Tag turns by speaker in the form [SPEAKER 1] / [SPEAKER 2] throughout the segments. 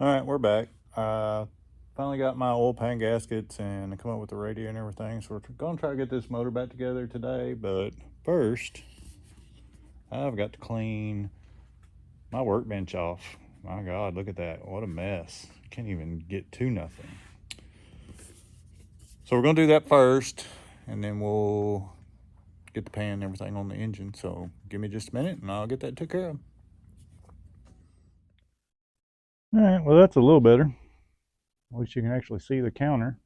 [SPEAKER 1] All right, we're back. Finally got my oil pan gaskets and I come up with the radio and everything. So we're going to try to get this motor back together today. But first, I've got to clean my workbench off. My God, look at that. What a mess. Can't even get to nothing. So we're going to do that first and then we'll get the pan and everything on the engine. So give me just a minute and I'll get that took care of. All right, well, that's a little better. At least you can actually see the counter.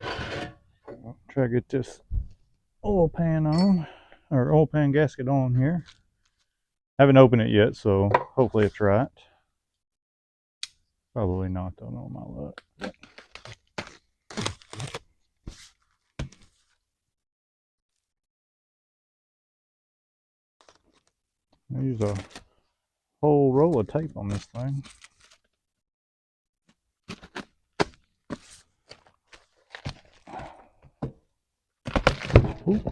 [SPEAKER 1] I'll try to get this oil pan on, or oil pan gasket on here. I haven't opened it yet, so hopefully it's right. Probably not, though, no my luck. I use a whole roll of tape on this thing. Ooh.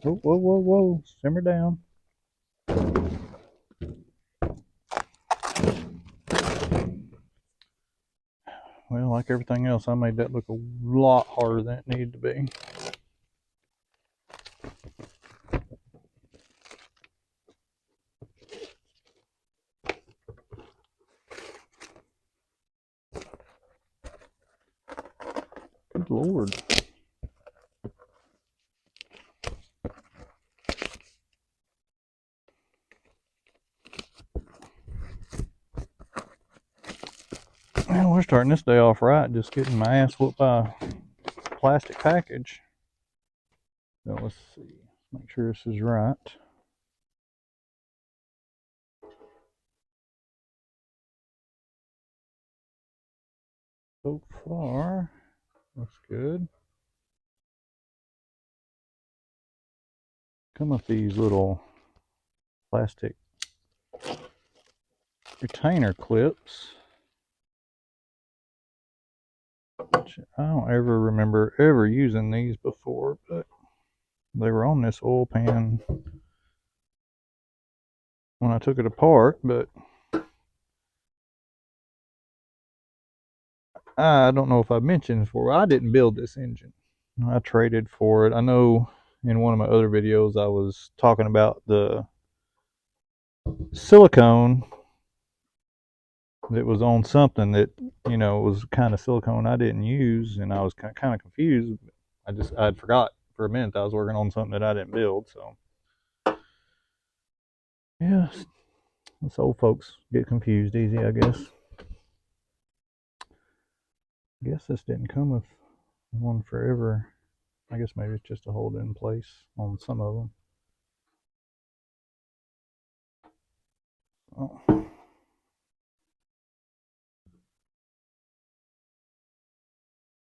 [SPEAKER 1] Oh, whoa, whoa, whoa, simmer down. Well, like everything else, I made that look a lot harder than it needed to be. Good Lord. Well, we're starting this day off right, just getting my ass whooped by a plastic package. So let's see, make sure this is right. So far, looks good. Come with these little plastic retainer clips, which I don't ever remember ever using these before, but they were on this oil pan when I took it apart. But I don't know if I mentioned before, I didn't build this engine. I traded for it. I know in one of my other videos I was talking about the silicone that was on something that, was kind of silicone I didn't use, and I was kind of confused. I'd forgot for a minute that I was working on something that I didn't build. So yeah, us old folks get confused easy, I guess. I guess this didn't come with one forever. I guess maybe it's just to hold it in place on some of them. Oh.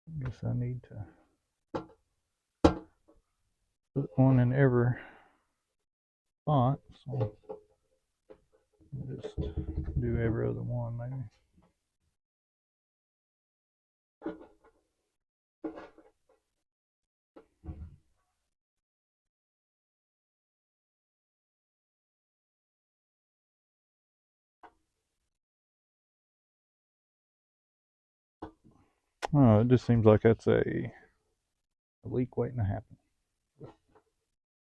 [SPEAKER 1] I guess I need to put one in every spot. So just do every other one maybe. Oh, it just seems like that's a leak waiting to happen.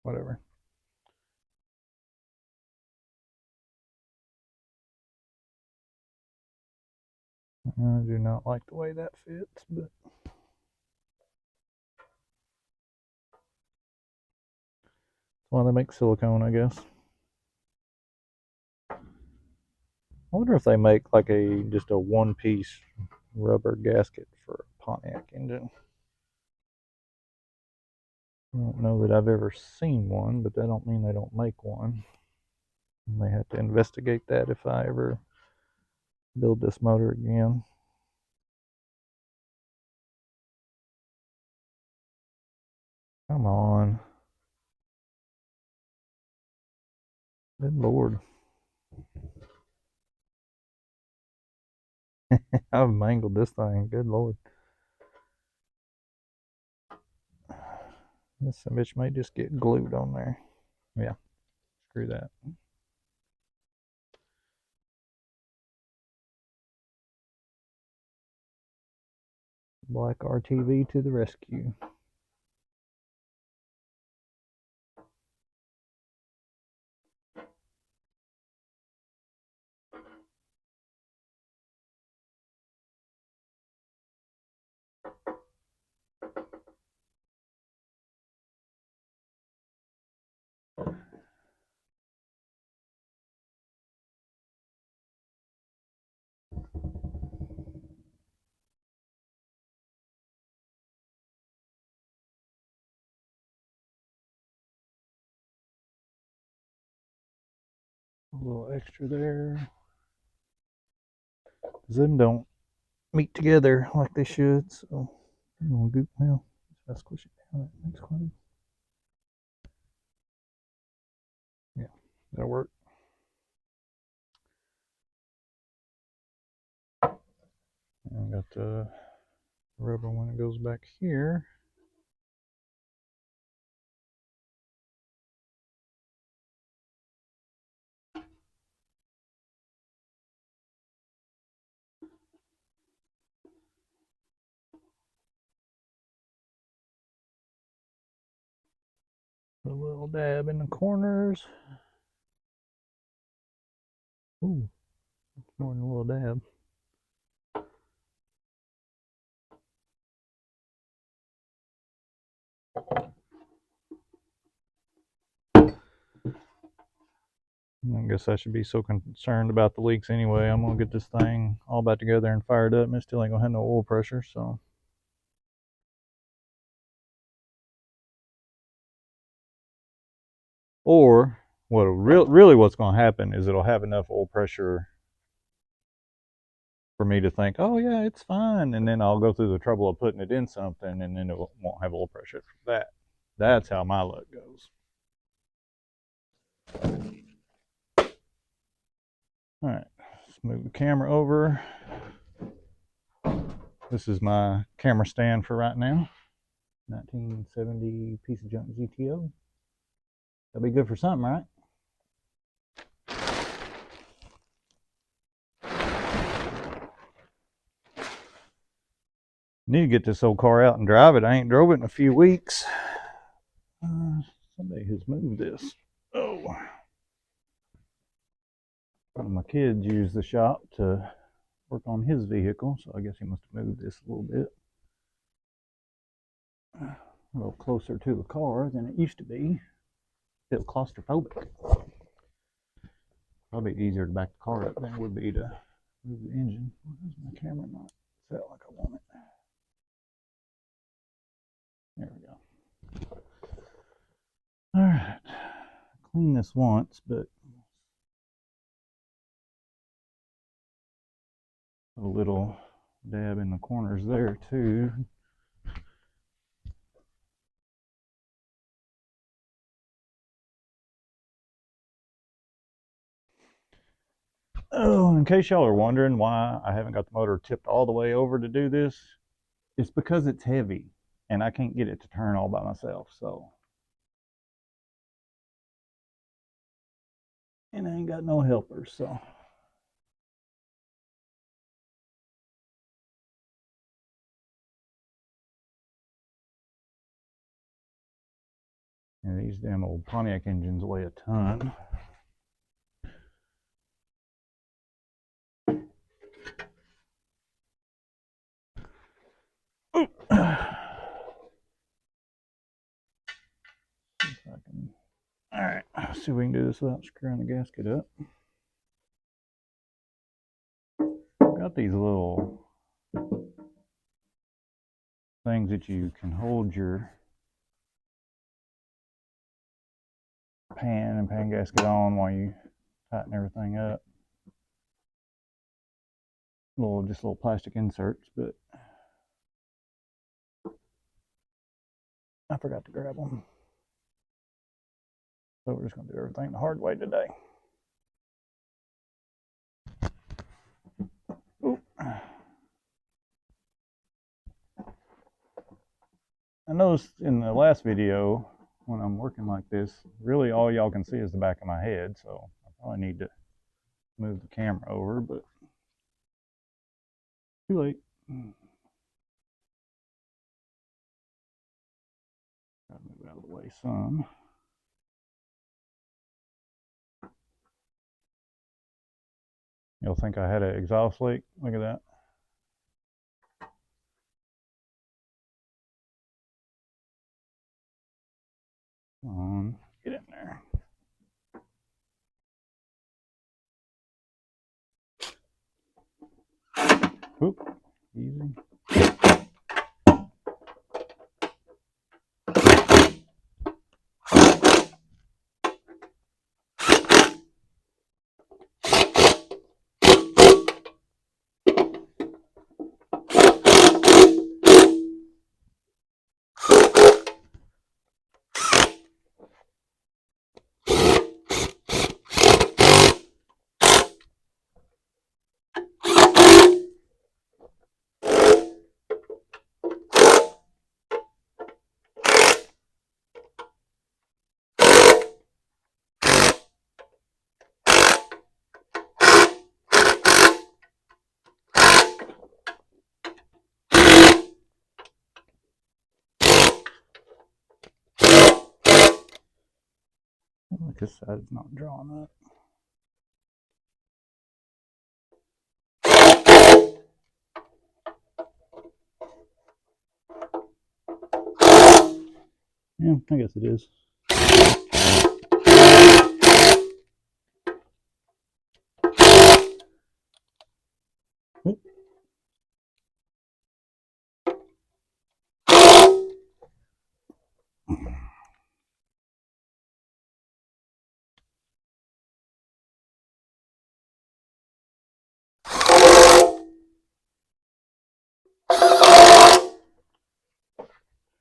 [SPEAKER 1] Whatever. I do not like the way that fits, but why they make silicone, I guess. I wonder if they make like just a one-piece rubber gasket for a Pontiac engine. I don't know that I've ever seen one, but that don't mean they don't make one. I may have to investigate that if I ever build this motor again. Come on. Good Lord. I've mangled this thing. Good Lord. This bitch might just get glued on there. Yeah, screw that. Black RTV to the rescue. A little extra there. Them don't meet together like they should, so I'm gonna goop well. Just squish it down. That makes quite. Yeah, that'll work. And I got the rubber when it goes back here. A little dab in the corners. Ooh, more than a little dab. I guess I should be so concerned about the leaks anyway. I'm gonna get this thing all back together and fired up, and it still ain't gonna have no oil pressure, so. Or what really what's gonna happen is it'll have enough oil pressure for me to think, oh yeah, it's fine, and then I'll go through the trouble of putting it in something, and then it won't have oil pressure for that. That's how my luck goes. All right, let's move the camera over. This is my camera stand for right now. 1970 piece of junk GTO. That'll be good for something, right? Need to get this old car out and drive it. I ain't drove it in a few weeks. Somebody has moved this. Oh. One of my kids used the shop to work on his vehicle, so I guess he must have moved this a little bit. A little closer to the car than it used to be. Still claustrophobic. Probably easier to back the car up than it would be to move the engine. Why does my camera not set like I want it? There we go. All right. Clean this once, but a little dab in the corners there too. Oh, in case y'all are wondering why I haven't got the motor tipped all the way over to do this, it's because it's heavy and I can't get it to turn all by myself. So, and I ain't got no helpers. So, yeah, these damn old Pontiac engines weigh a ton. All right, let's see if we can do this without screwing the gasket up. Got these little things that you can hold your pan and pan gasket on while you tighten everything up. Just little plastic inserts, but I forgot to grab them. So we're just gonna do everything the hard way today. Ooh. I noticed in the last video when I'm working like this, really all y'all can see is the back of my head, so I probably need to move the camera over, but too late. Gotta move out of the way some. You'll think I had an exhaust leak. Look at that. Come on, get in there. Oop, easy. Look, this side is not drawing up. Yeah, I guess it is. Oop.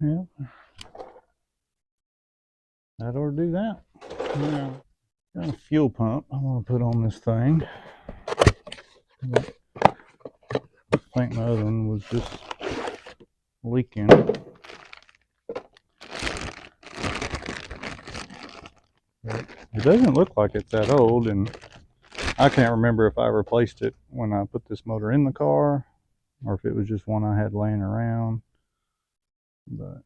[SPEAKER 1] Yeah, that ought to do that. Yeah. Got a fuel pump I want to put on this thing. I think my other one was just leaking. It doesn't look like it's that old, and I can't remember if I replaced it when I put this motor in the car or if it was just one I had laying around. But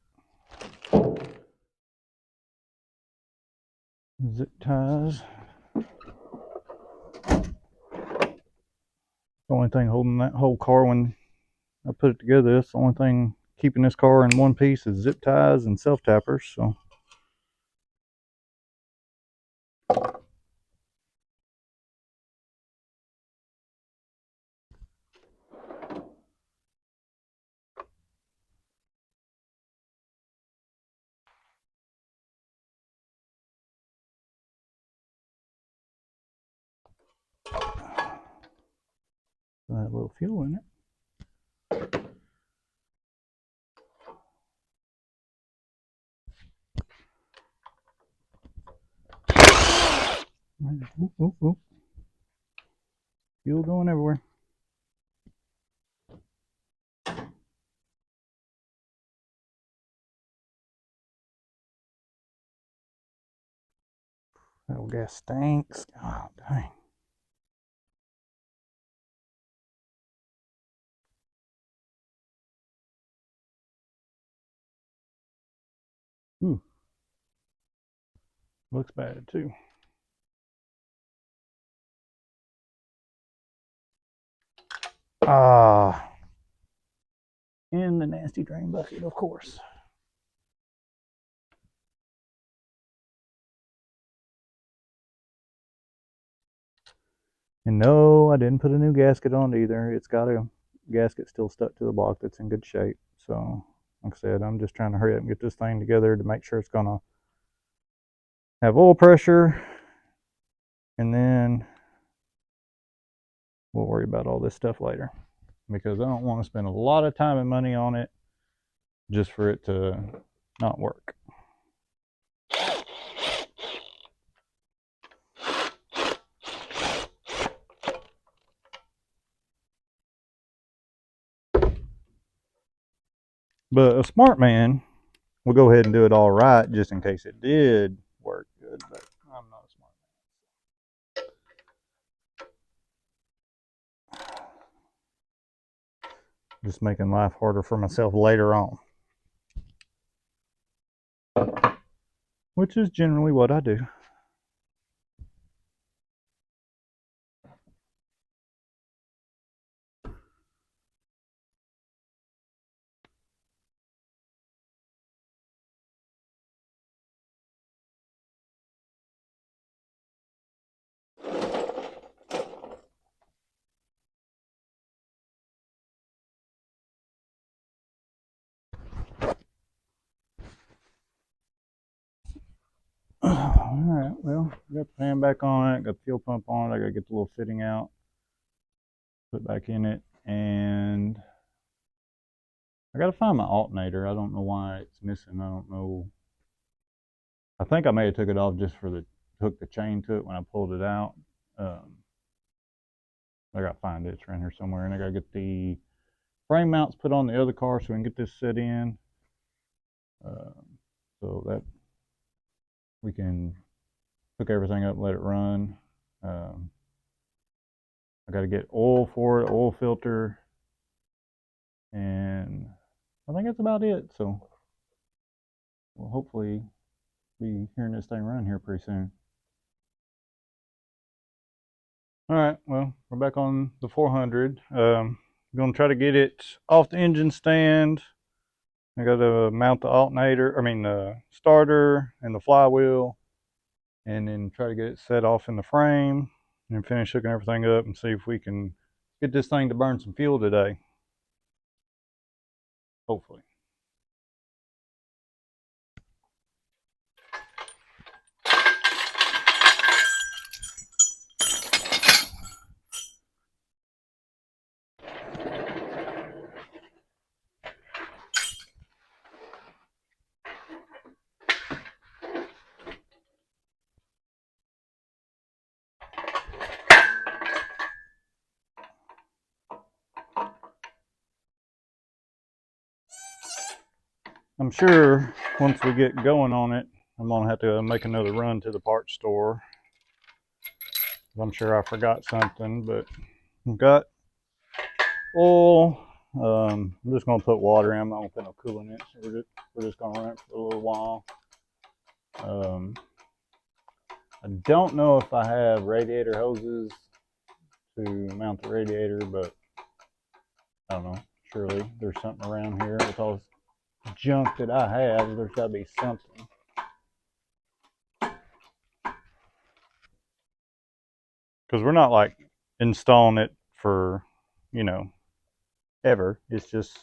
[SPEAKER 1] zip ties. The only thing holding that whole car when I put it together, that's the only thing keeping this car in one piece is zip ties and self tappers. So I have a little fuel in it. Ooh, ooh, ooh. Fuel going everywhere. That old gas stinks. Oh, dang. Ooh. Looks bad too. Ah. In the nasty drain bucket, of course. And no, I didn't put a new gasket on either. It's got a gasket still stuck to the block that's in good shape. So, like I said, I'm just trying to hurry up and get this thing together to make sure it's going to have oil pressure. And then we'll worry about all this stuff later. Because I don't want to spend a lot of time and money on it just for it to not work. But a smart man we'll go ahead and do it all right just in case it did work good, but I'm not smart. Just making life harder for myself later on, which is generally what I do. All right, well, got the fan back on it, got the fuel pump on it. I gotta get the little fitting out, put back in it, and I gotta find my alternator. I don't know why it's missing. I don't know. I think I may have took it off just for the hook the chain to it when I pulled it out. I gotta find it. It's around here somewhere, and I gotta get the frame mounts put on the other car so we can get this set in, so that we can hook everything up, let it run. I got to get oil for it, oil filter, and I think that's about it. So we'll hopefully be hearing this thing run here pretty soon. All right, well, we're back on the 400. I'm going to try to get it off the engine stand. I got to mount the alternator, the starter and the flywheel, and then try to get it set off in the frame and finish hooking everything up and see if we can get this thing to burn some fuel today. Hopefully. I'm sure once we get going on it, I'm going to have to make another run to the parts store. I'm sure I forgot something, but I've got oil. I'm just going to put water in. I'm not going to put no coolant in it. We're just going to run it for a little while. I don't know if I have radiator hoses to mount the radiator, but I don't know. Surely there's something around here with all this junk that I have. There's got to be something. Because we're not like installing it for, ever. It's just,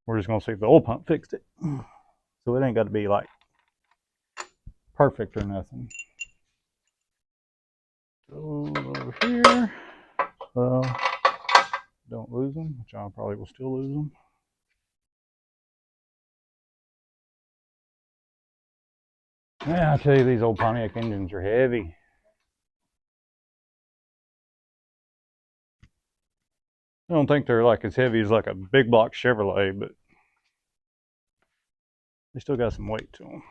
[SPEAKER 1] we're just going to see if the oil pump fixed it. So it ain't got to be like perfect or nothing. Go over here. So don't lose them, which I probably will still lose them. Yeah, I tell you, these old Pontiac engines are heavy. I don't think they're like as heavy as like a big block Chevrolet, but they still got some weight to them.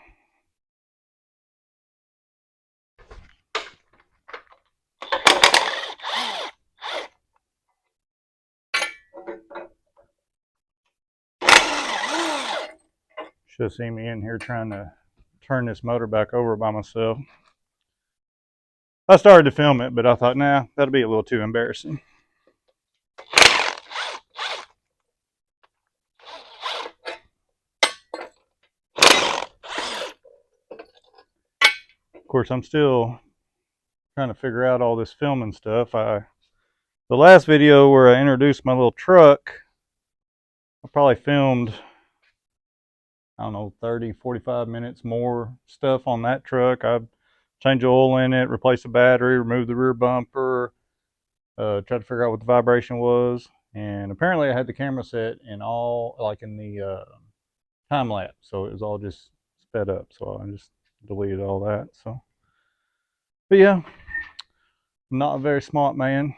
[SPEAKER 1] Should have seen me in here trying to turn this motor back over by myself. I started to film it, but I thought, nah, that'll be a little too embarrassing. Of course, I'm still trying to figure out all this filming stuff. The last video where I introduced my little truck, I probably filmed, I don't know, 30, 45 minutes more stuff on that truck. I changed the oil in it, replaced the battery, removed the rear bumper, tried to figure out what the vibration was. And apparently I had the camera set in all, like in the time lapse. So it was all just sped up. So I just deleted all that. So, but yeah, not a very smart man.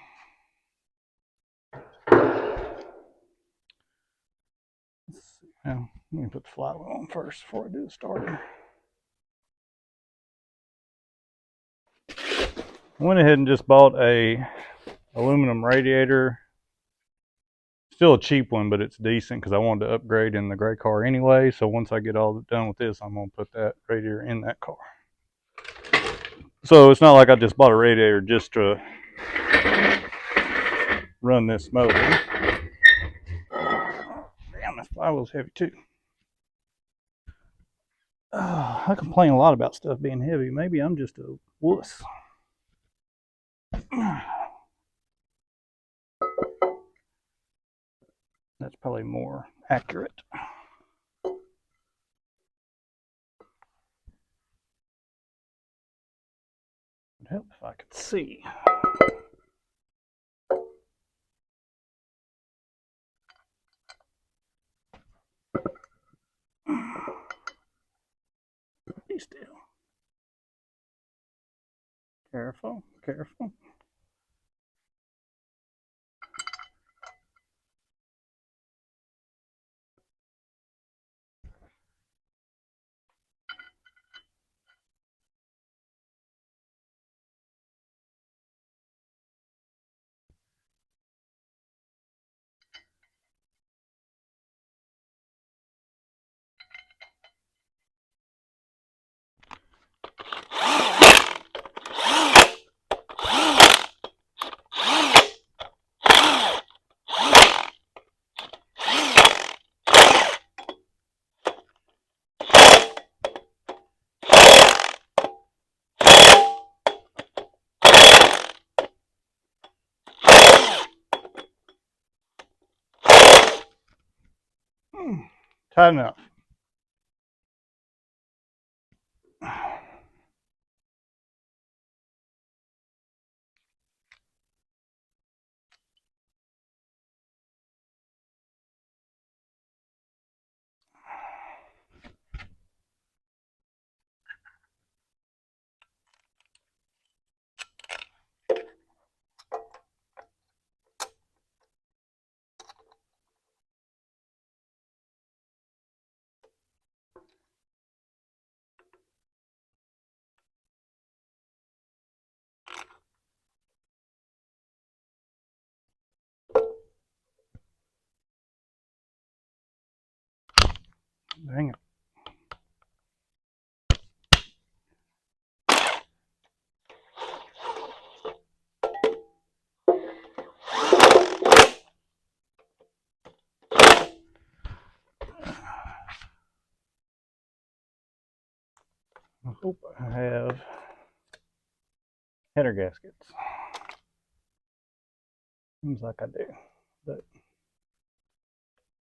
[SPEAKER 1] Let's see now. Let me put the flywheel on first before I do the starter. I went ahead and just bought a aluminum radiator. Still a cheap one, but it's decent because I wanted to upgrade in the gray car anyway. So once I get all done with this, I'm going to put that radiator in that car. So it's not like I just bought a radiator just to run this motor. Damn, this flywheel's heavy too. I complain a lot about stuff being heavy. Maybe I'm just a wuss. That's probably more accurate. It'd help if I could see. Be still. Careful, careful. Tight enough. Dang it. I hope I have header gaskets. Seems like I do, but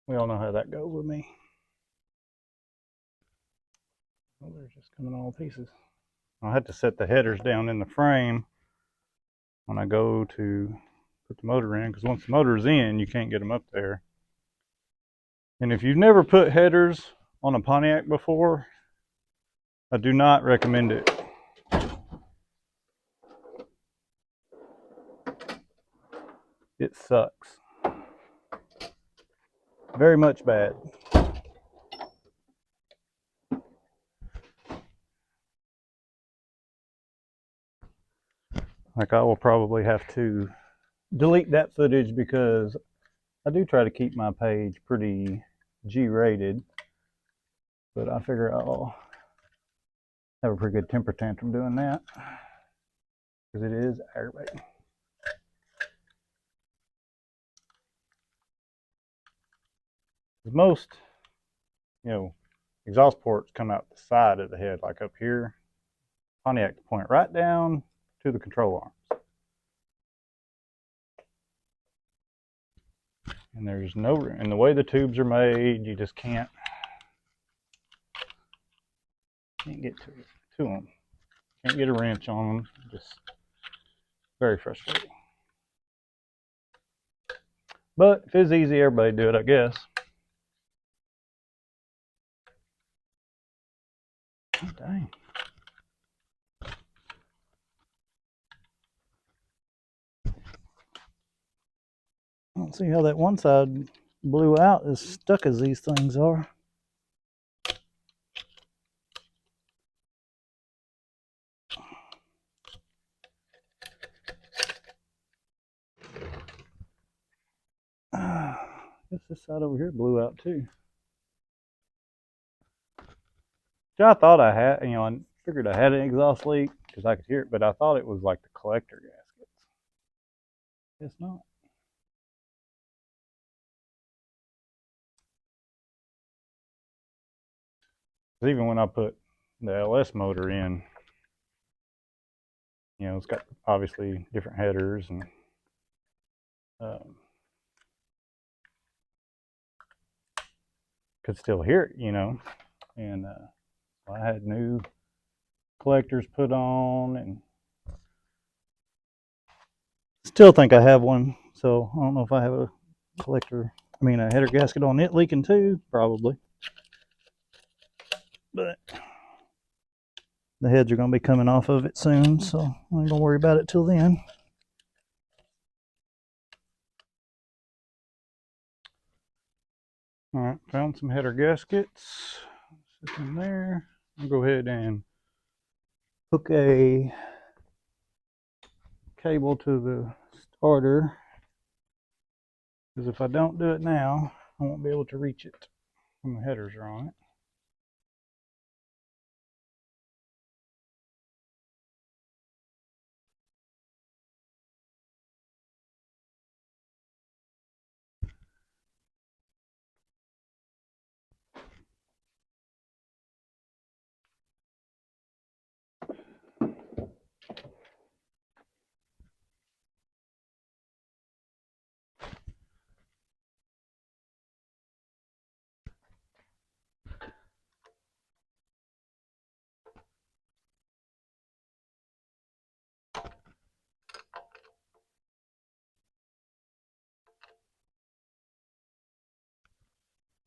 [SPEAKER 1] we all know how that goes with me. Oh, they're just coming all pieces. I had to set the headers down in the frame when I go to put the motor in, because once the motor's in, you can't get them up there. And if you've never put headers on a Pontiac before, I do not recommend it. It sucks. Very much bad. Like, I will probably have to delete that footage because I do try to keep my page pretty G-rated, but I figure I'll have a pretty good temper tantrum doing that because it is aggravating. Most, exhaust ports come out the side of the head, like up here. Pontiac point right down to the control arms. And there's no room. And the way the tubes are made, you just can't get to them. Can't get a wrench on them. Just very frustrating. But if it's easy, everybody do it, I guess. Oh, dang. I don't see how that one side blew out as stuck as these things are. guess this side over here blew out too. So I thought I had, I figured I had an exhaust leak because I could hear it, but I thought it was like the collector gaskets. Guess not. Even when I put the LS motor in, it's got obviously different headers and could still hear it, and I had new collectors put on and still think I have one. So I don't know if I have a header gasket on it leaking too, probably. But the heads are going to be coming off of it soon, so I ain't going to worry about it till then. All right, found some header gaskets sitting there. I'll go ahead and hook a cable to the starter, because if I don't do it now, I won't be able to reach it when the headers are on it.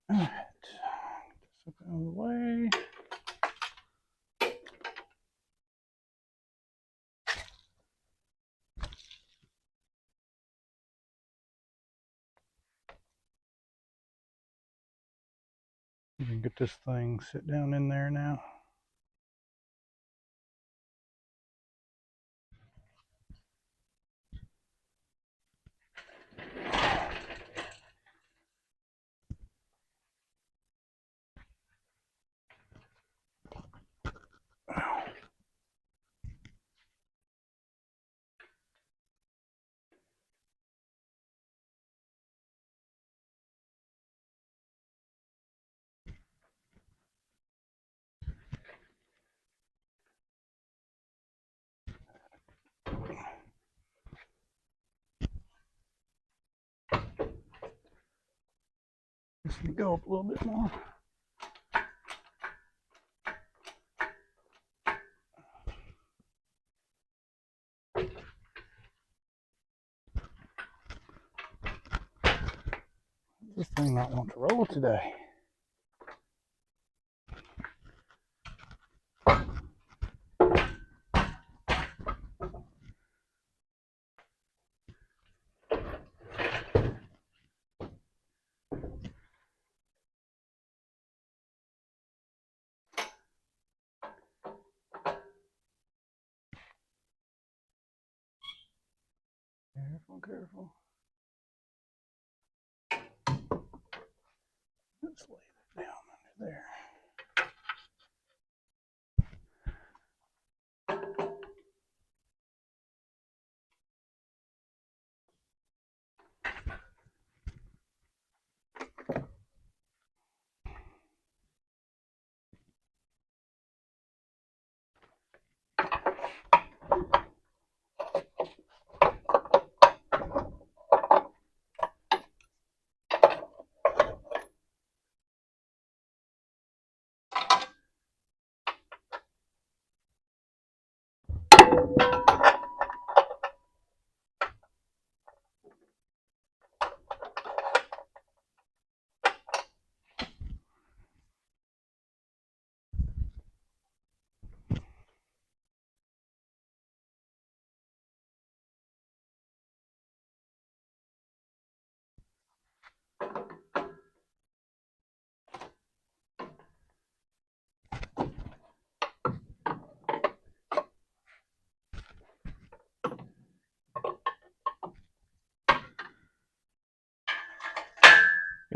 [SPEAKER 1] All right, get this out of the way. You can get this thing sit down in there now. Just need to go up a little bit more. This thing not want to roll today. Careful, careful. Let's lay that down under there.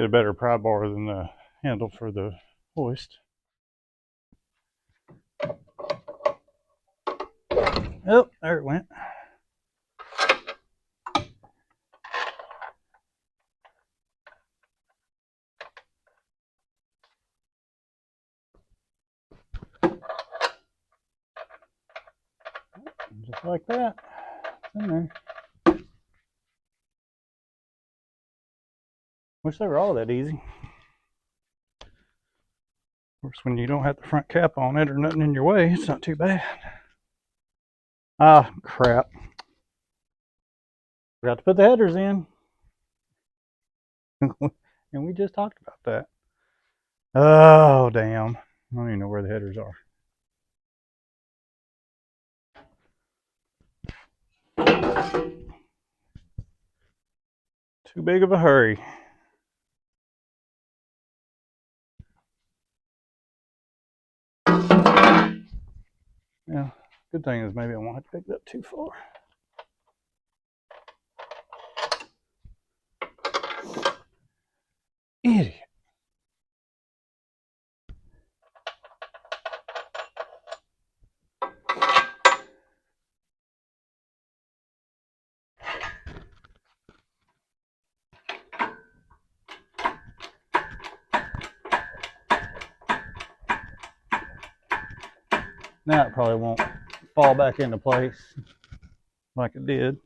[SPEAKER 1] get a better pry bar than the handle for the hoist. Oh, there it went. Just like that. It's in there. Wish they were all that easy. Of course, when you don't have the front cap on it or nothing in your way, it's not too bad. Ah, crap. Forgot to put the headers in. And we just talked about that. Oh, damn. I don't even know where the headers are. Too big of a hurry. Yeah, good thing is maybe I won't have to pick it up too far. Idiot. Now it probably won't fall back into place like it did.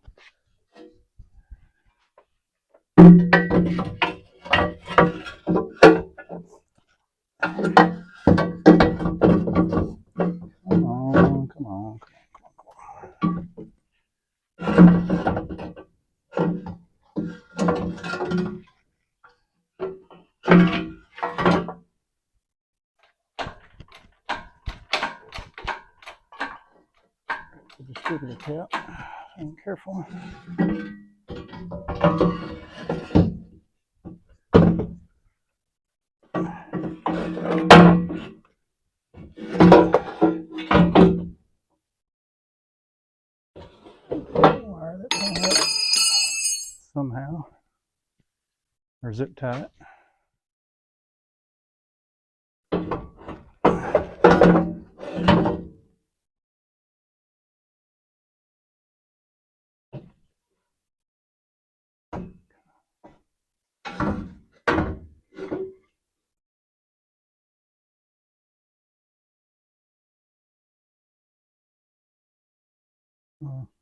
[SPEAKER 1] Come on, come on, come on. Distributor cap. I'm careful. Wire that thing up somehow, or zip tie it.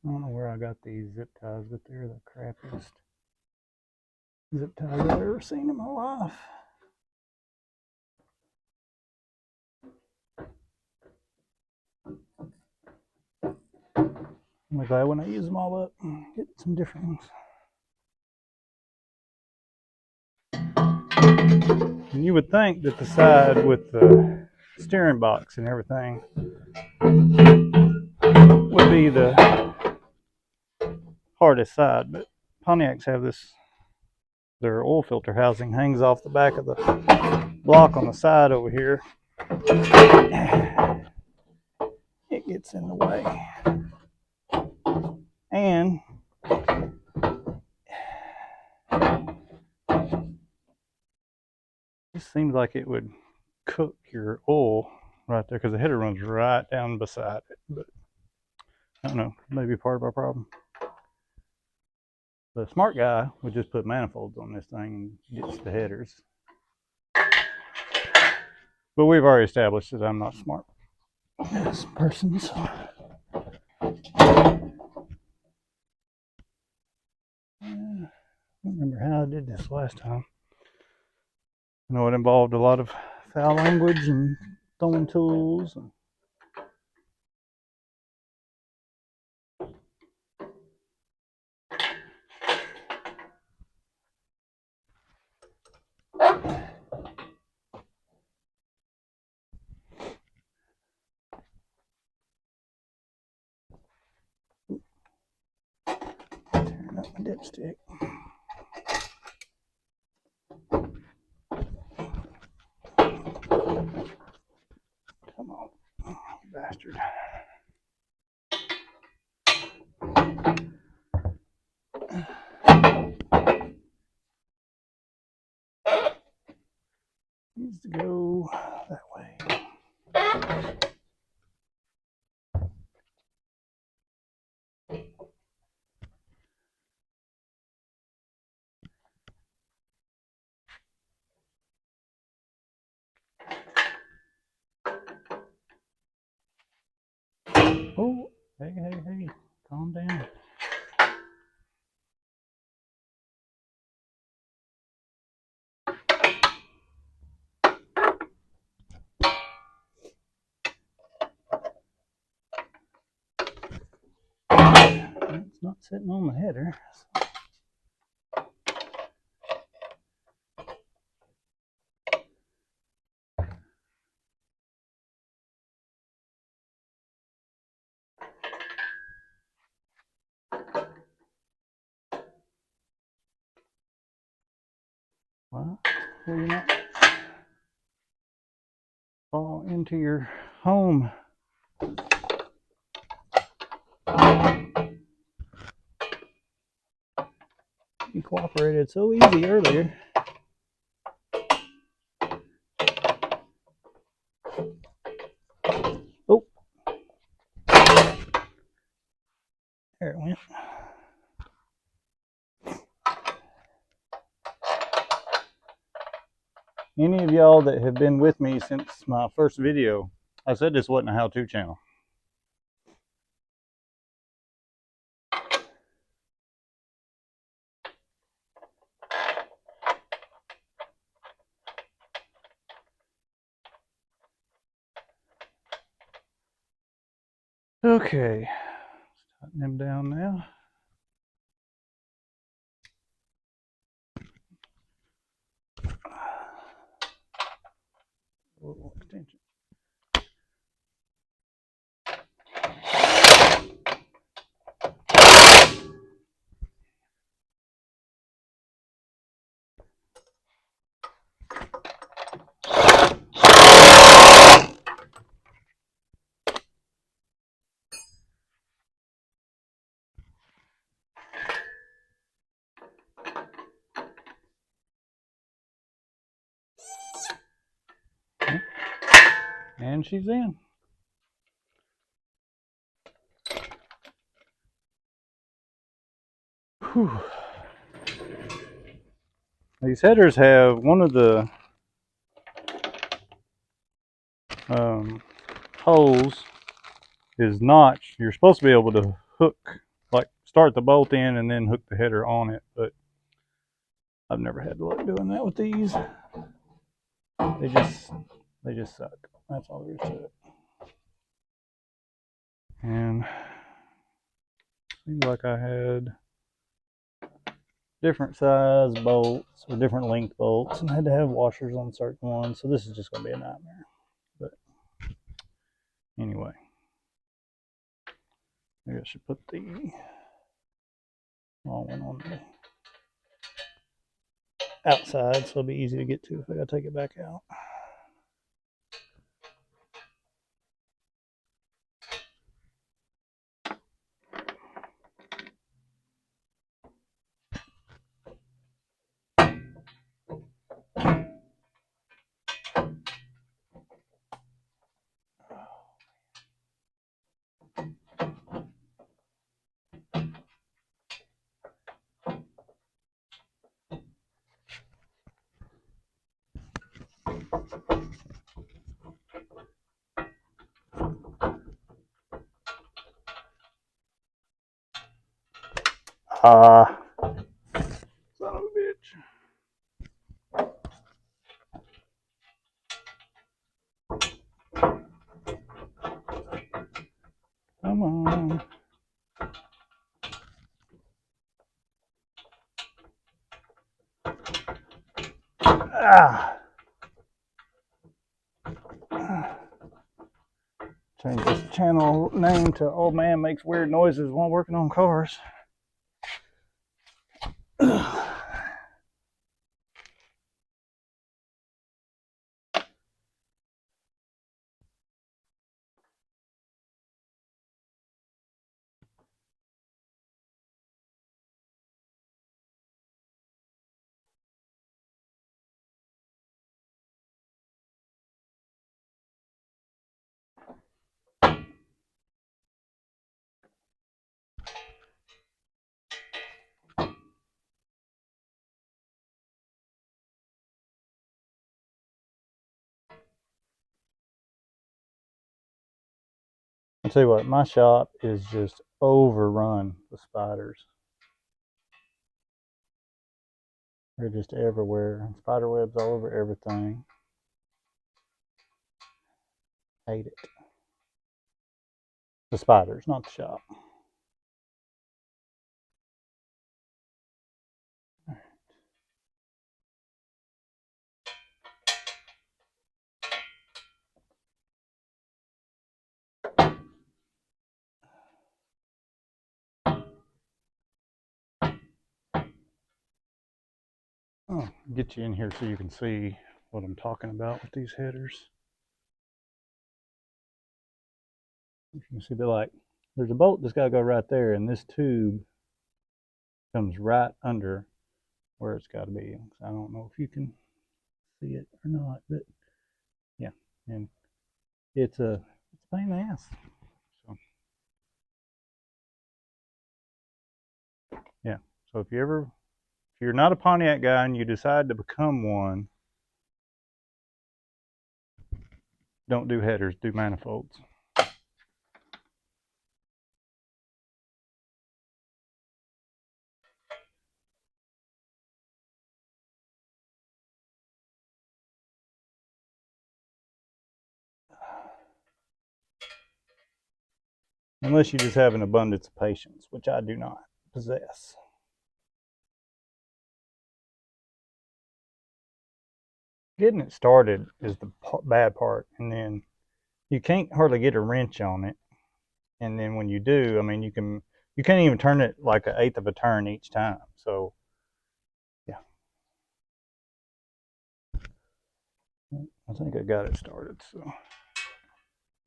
[SPEAKER 1] I don't know where I got these zip ties, but they're the crappiest zip ties I've ever seen in my life. I'm glad when I use them all up and get some different ones. And you would think that the side with the steering box and everything would be the hardest side, but Pontiacs have this, their oil filter housing hangs off the back of the block on the side over here. It gets in the way. And this seems like it would cook your oil right there because the header runs right down beside it. But I don't know, maybe part of our problem. The smart guy would just put manifolds on this thing and gets the headers. But we've already established that I'm not smart as a person, so. I don't remember how I did this last time. I know it involved a lot of foul language and throwing tools. And tearing up my dipstick. Come on, you bastard. not sitting on the header. Well, will you not fall into your home? You cooperated so easy earlier. Oh, there it went. Any of y'all that have been with me since my first video, I said this wasn't a how-to channel. Okay, tighten them down now. A little extension. And she's in. Whew. These headers have one of the holes is notched. You're supposed to be able to hook, like start the bolt in and then hook the header on it, but I've never had luck doing that with these. They just suck. That's all there is to it. And seems like I had different size bolts or different length bolts, and I had to have washers on certain ones. So this is just going to be a nightmare. But anyway, maybe I should put the long one on the outside, so it'll be easy to get to if I got to take it back out. Son of a bitch. Come on. Change this channel name to Old Man Makes Weird Noises While Working on Cars. I'll tell you what, my shop is just overrun with spiders. They're just everywhere. Spider webs all over everything. Hate it. The spiders, not the shop. I'll get you in here so you can see what I'm talking about with these headers. You can see they're like, there's a bolt that's got to go right there, and this tube comes right under where it's got to be. I don't know if you can see it or not, but yeah, and it's a pain in the ass. So yeah, so if you're not a Pontiac guy and you decide to become one, don't do headers, do manifolds. Unless you just have an abundance of patience, which I do not possess. Getting it started is the bad part, and then you can't hardly get a wrench on it. And then when you do, I mean, you can't even turn it like an eighth of a turn each time. So yeah, I think I got it started. So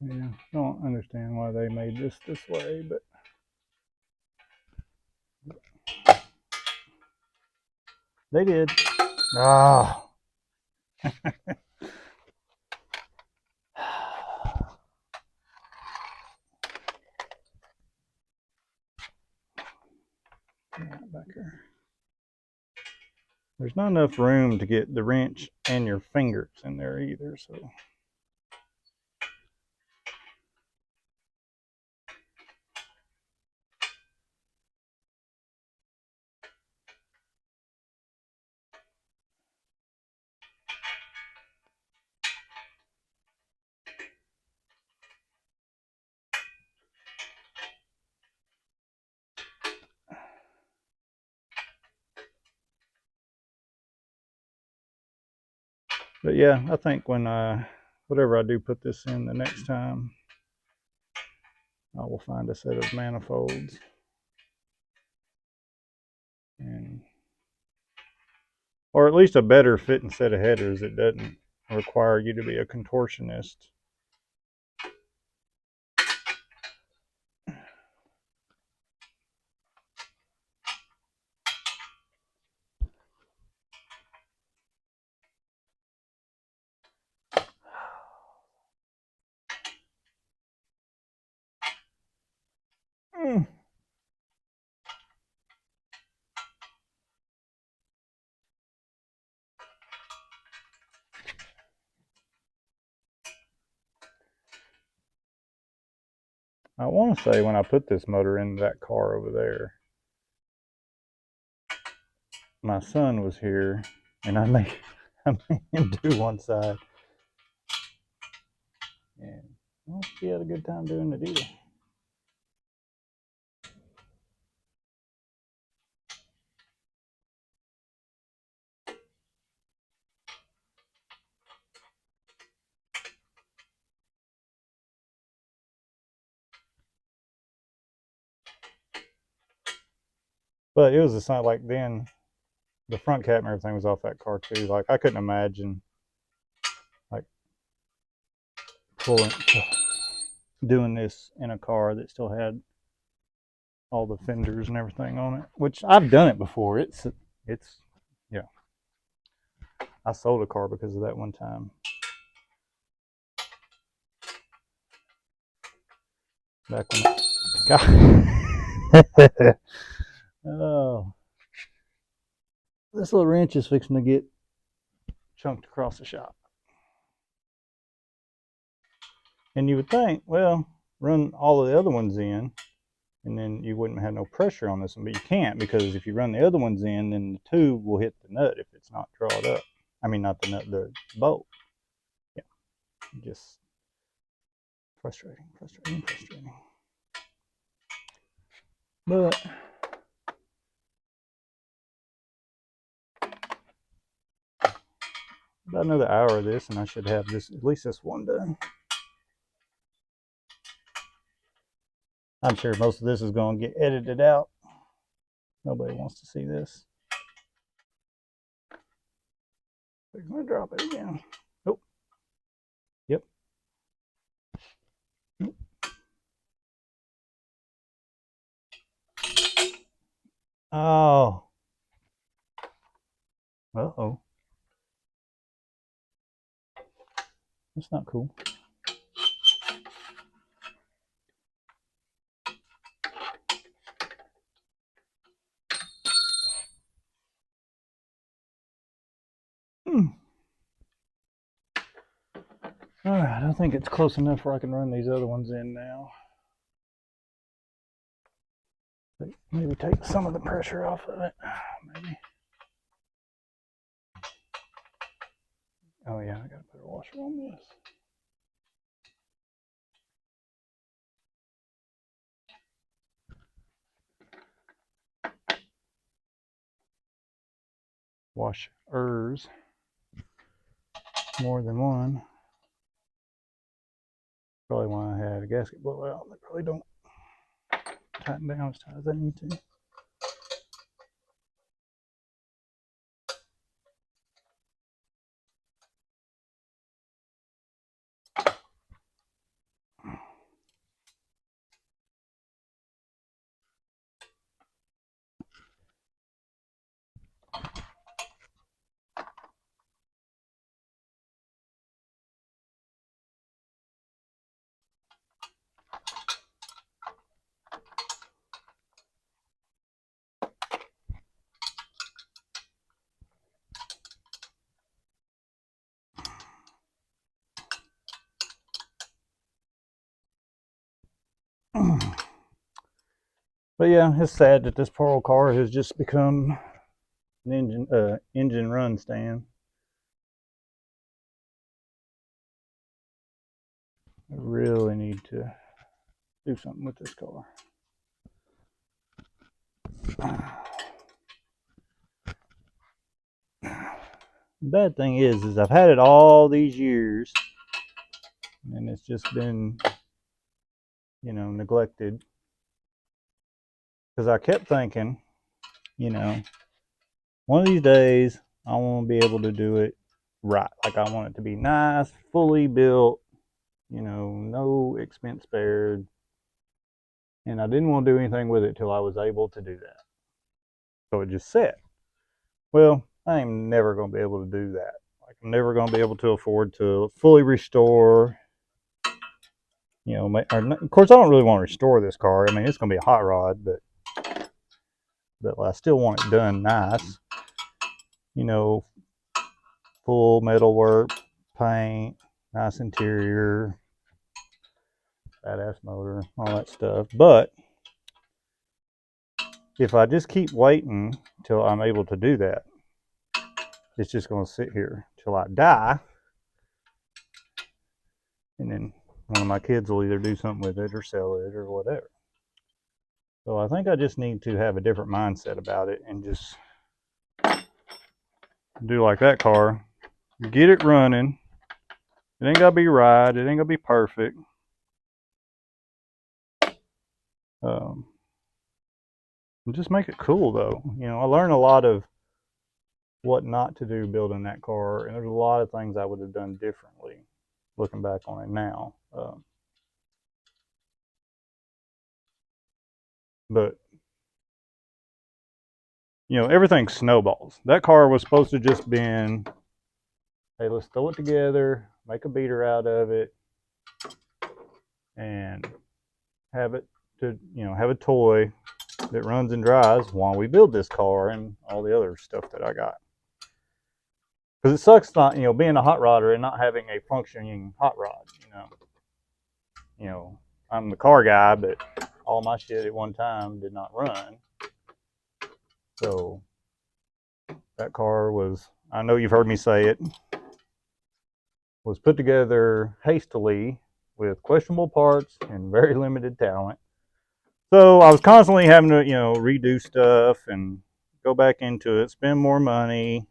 [SPEAKER 1] yeah, don't understand why they made this way, but they did. Ah. Back here. There's not enough room to get the wrench and your fingers in there either, so. But yeah, I think when whatever I do put this in the next time, I will find a set of manifolds and or at least a better fitting set of headers that doesn't require you to be a contortionist. I want to say when I put this motor in that car over there, my son was here and I made him do one side. And well, he had a good time doing it either. But it was the same, like then the front cap and everything was off that car too. Like I couldn't imagine like doing this in a car that still had all the fenders and everything on it, which I've done it before. It's yeah. I sold a car because of that one time. Back when God. Oh, this little wrench is fixing to get chunked across the shop. And you would think, well, run all of the other ones in, and then you wouldn't have no pressure on this one. But you can't, because if you run the other ones in, then the tube will hit the nut if it's not drawed up. I mean, not the nut, the bolt. Yeah, just frustrating. But about another hour of this, and I should have this, at least this one done. I'm sure most of this is going to get edited out. Nobody wants to see this. I'm gonna drop it again. Oh, yep. Oh. Uh-oh. That's not cool. All right, I think it's close enough where I can run these other ones in now. Maybe take some of the pressure off of it. Maybe. Oh yeah, I gotta put a washer on this. Washers. More than one. Probably why I had a gasket blow out. They probably don't tighten down as tight as I need to. But yeah, it's sad that this poor old car has just become an engine run stand. I really need to do something with this car. The bad thing is I've had it all these years, and it's just been, you know, neglected. Because I kept thinking, you know, one of these days I want to be able to do it right. Like I want it to be nice, fully built, you know, no expense spared. And I didn't want to do anything with it till I was able to do that. So it just sat. Well, I am never going to be able to do that. Like I'm never going to be able to afford to fully restore. You know, of course, I don't really want to restore this car. I mean, it's going to be a hot rod, but I still want it done nice. You know, full metal work, paint, nice interior, badass motor, all that stuff. But if I just keep waiting till I'm able to do that, it's just going to sit here till I die. And then one of my kids will either do something with it or sell it or whatever. So I think I just need to have a different mindset about it and just do like that car. Get it running. It ain't got to be right. It ain't got to be perfect. Just make it cool though. You know, I learned a lot of what not to do building that car, and there's a lot of things I would have done differently looking back on it now. But you know, everything snowballs. That car was supposed to just been, hey, let's throw it together, make a beater out of it, and have it to, you know, have a toy that runs and drives while we build this car and all the other stuff that I got. Because it sucks not, you know, being a hot rodder and not having a functioning hot rod. You know, I'm the car guy, but all my shit at one time did not run. So that car was, I know you've heard me say it, was put together hastily with questionable parts and very limited talent. So I was constantly having to, you know, redo stuff and go back into it, spend more money,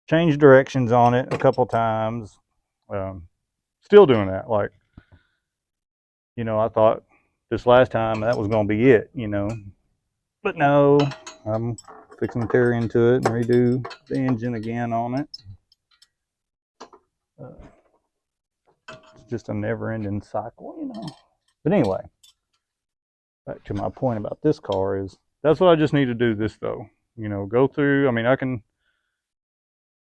[SPEAKER 1] change directions on it a couple times. Still doing that. Like, you know, I thought this last time that was going to be it, you know. But no, I'm fixing to tear into it and redo the engine again on it. It's just a never-ending cycle, you know. But anyway, back to my point about this car is that's what I just need to do this though. You know, go through. I mean, I can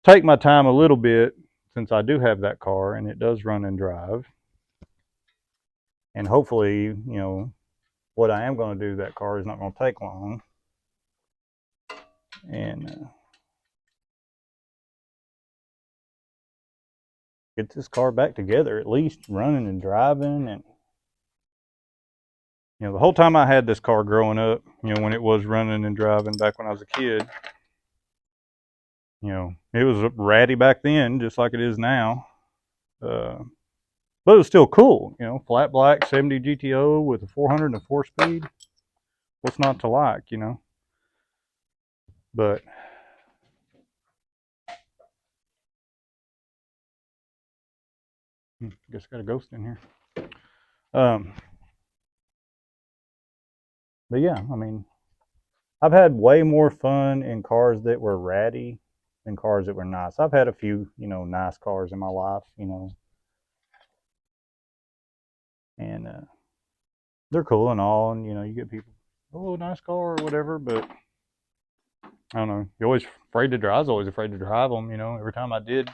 [SPEAKER 1] take my time a little bit since I do have that car and it does run and drive. And hopefully, you know, what I am going to do, that car is not going to take long. And get this car back together, at least running and driving. And, you know, the whole time I had this car growing up, you know, when it was running and driving back when I was a kid, you know, it was ratty back then, just like it is now. But it was still cool, you know, flat black 70 GTO with a 400 and a 4-speed. What's not to like, you know? But guess I got a ghost in here. But yeah, I mean, I've had way more fun in cars that were ratty than cars that were nice. I've had a few, you know, nice cars in my life, you know, and they're cool and all, and you know, you get people, oh, nice car or whatever, but I don't know. You're always afraid to drive. I was always afraid to drive them, you know. Every time I did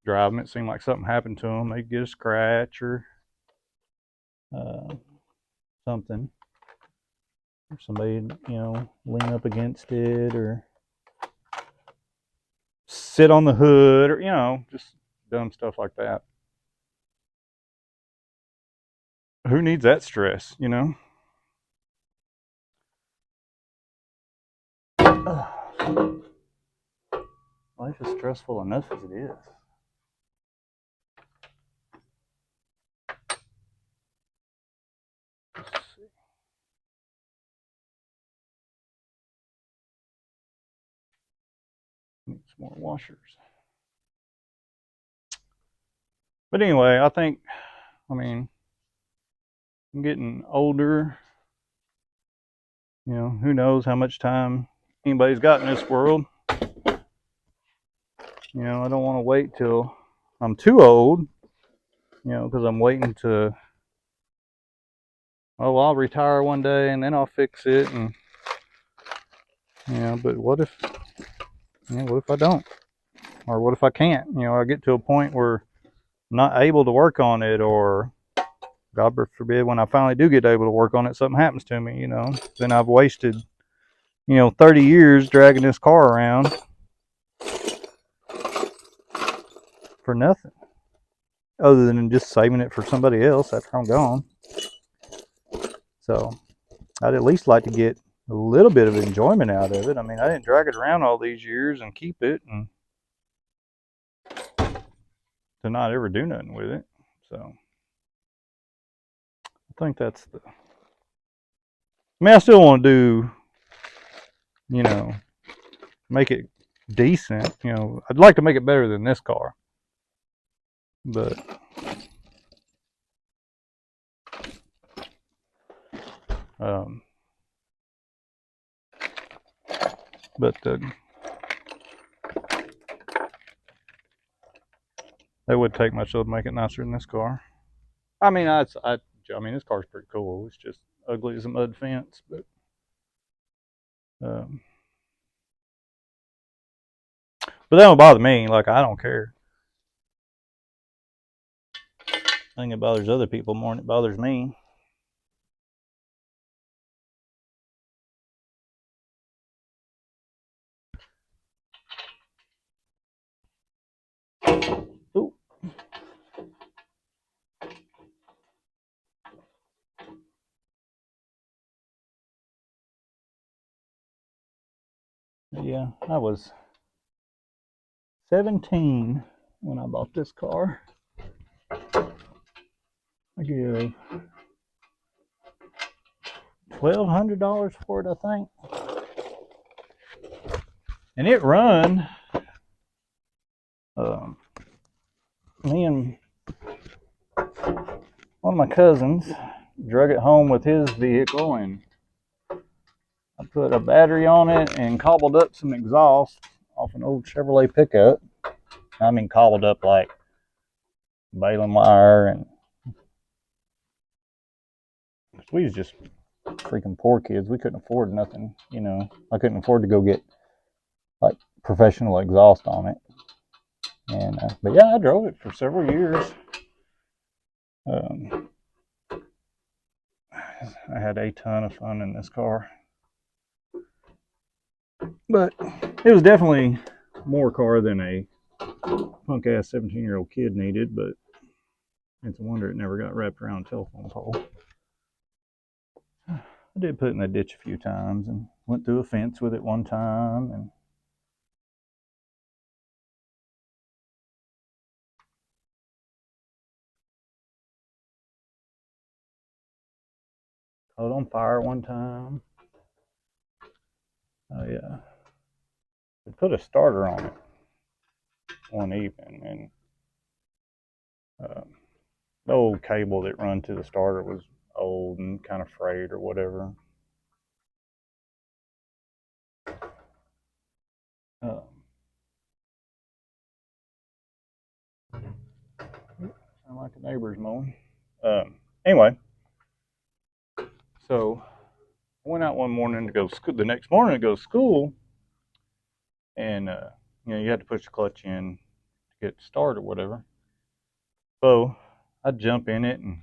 [SPEAKER 1] drive them, it seemed like something happened to them. They'd get a scratch or something. Or somebody, you know, lean up against it or sit on the hood or, you know, just dumb stuff like that. Who needs that stress, you know? Life is stressful enough as it is. Let's see. Need some more washers. But anyway, I mean, I'm getting older. You know, who knows how much time anybody's got in this world. You know, I don't want to wait till I'm too old, you know, because I'm waiting to, oh, I'll retire one day and then I'll fix it. And, you know, but what if, you know, what if I don't? Or what if I can't? You know, I get to a point where I'm not able to work on it, or God forbid, when I finally do get able to work on it, something happens to me, you know, then I've wasted, you know, 30 years dragging this car around for nothing other than just saving it for somebody else after I'm gone. So I'd at least like to get a little bit of enjoyment out of it. I mean, I didn't drag it around all these years and keep it and to not ever do nothing with it. So I think that's the, I mean, I still want to do, you know, make it decent. You know, I'd like to make it better than this car. But it would take much to make it nicer than this car. I mean, I mean, this car's pretty cool. It's just ugly as a mud fence, but that don't bother me. Like, I don't care. I think it bothers other people more than it bothers me. Ooh. Yeah, I was 17 when I bought this car. I give $1,200 for it, I think. And it run. Me and one of my cousins drug it home with his vehicle, and I put a battery on it and cobbled up some exhaust off an old Chevrolet pickup. I mean, cobbled up like baling wire, and we was just freaking poor kids. We couldn't afford nothing, you know. I couldn't afford to go get like professional exhaust on it. And but yeah, I drove it for several years. I had a ton of fun in this car, but it was definitely more car than a punk ass 17-year-old kid needed. But it's a wonder it never got wrapped around a telephone pole. I did put it in a ditch a few times and went through a fence with it one time, and caught on fire one time. Oh yeah, we put a starter on it one evening, and the old cable that run to the starter was old and kind of frayed or whatever. Sound like the neighbor's mowing. Anyway, so I went out one morning to go school. The next morning to go to school, and you know, you had to push the clutch in to get started or whatever. So I'd jump in it and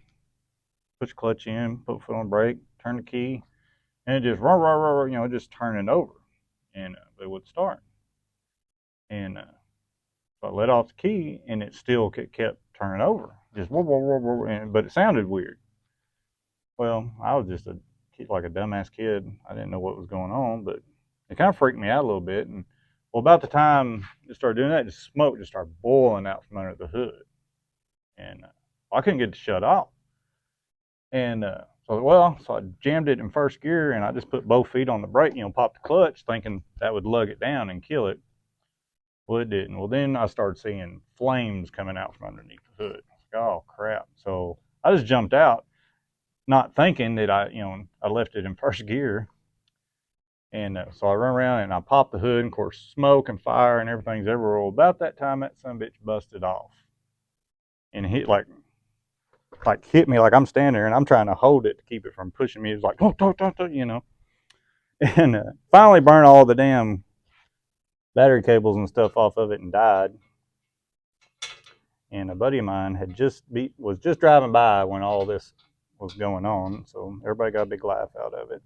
[SPEAKER 1] push the clutch in, put foot on brake, turn the key, and it just you know, just turning over, and it would start. And so I let off the key, and it still kept turning over, just but it sounded weird. Well, I was just a kid, like a dumbass kid. I didn't know what was going on, but it kind of freaked me out a little bit. And well, about the time it started doing that, the smoke just started boiling out from under the hood, and I couldn't get it to shut off. And so I jammed it in first gear, and I just put both feet on the brake, you know, popped the clutch, thinking that would lug it down and kill it. Well, it didn't. Well, then I started seeing flames coming out from underneath the hood. I was like, oh crap! So I just jumped out, not thinking that I left it in first gear. And so I run around and I pop the hood, and of course, smoke and fire and everything's everywhere. Well, about that time, that son of a bitch busted off and hit hit me like I'm standing there and I'm trying to hold it to keep it from pushing me. It was like, don't, you know. And finally burned all the damn battery cables and stuff off of it and died. And a buddy of mine was just driving by when all this was going on, so everybody got a big laugh out of it.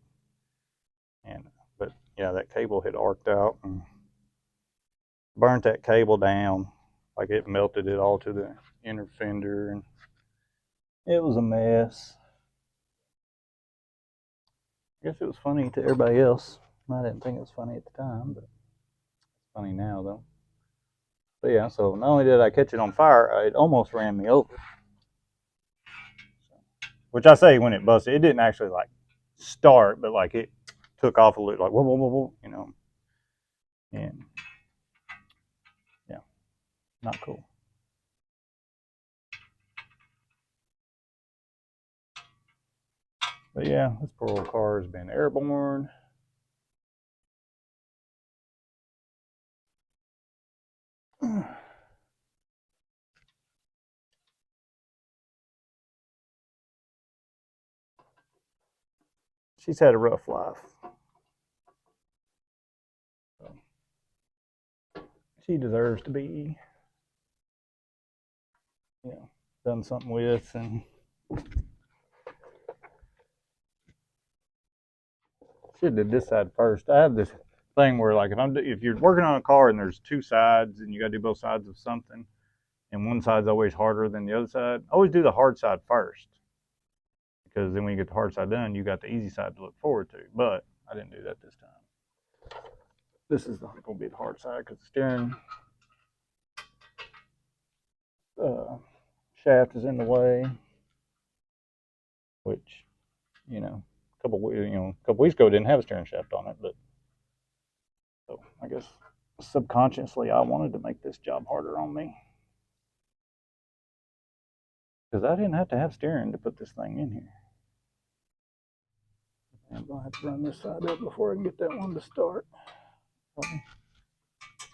[SPEAKER 1] And but yeah, that cable had arced out and burnt that cable down, like it melted it all to the inner fender, and it was a mess. I guess it was funny to everybody else. I didn't think it was funny at the time, but it's funny now though. But yeah, so not only did I catch it on fire, it almost ran me over. Which I say when it busted, it didn't actually like start, but like it took off a little, like whoa, whoa, whoa, whoa, you know. And yeah, not cool. But yeah, this poor old car has been airborne. She's had a rough life. So she deserves to be, you know, done something with. And should have did this side first. I have this thing where, like, if you're working on a car and there's two sides and you got to do both sides of something, and one side's always harder than the other side, always do the hard side first, because then when you get the hard side done, you got the easy side to look forward to. But I didn't do that this time. This is going to be the hard side because the steering shaft is in the way, which, you know, a couple weeks ago didn't have a steering shaft on it, but so I guess subconsciously I wanted to make this job harder on me, because I didn't have to have steering to put this thing in here. I'm gonna have to run this side up before I can get that one to start. Probably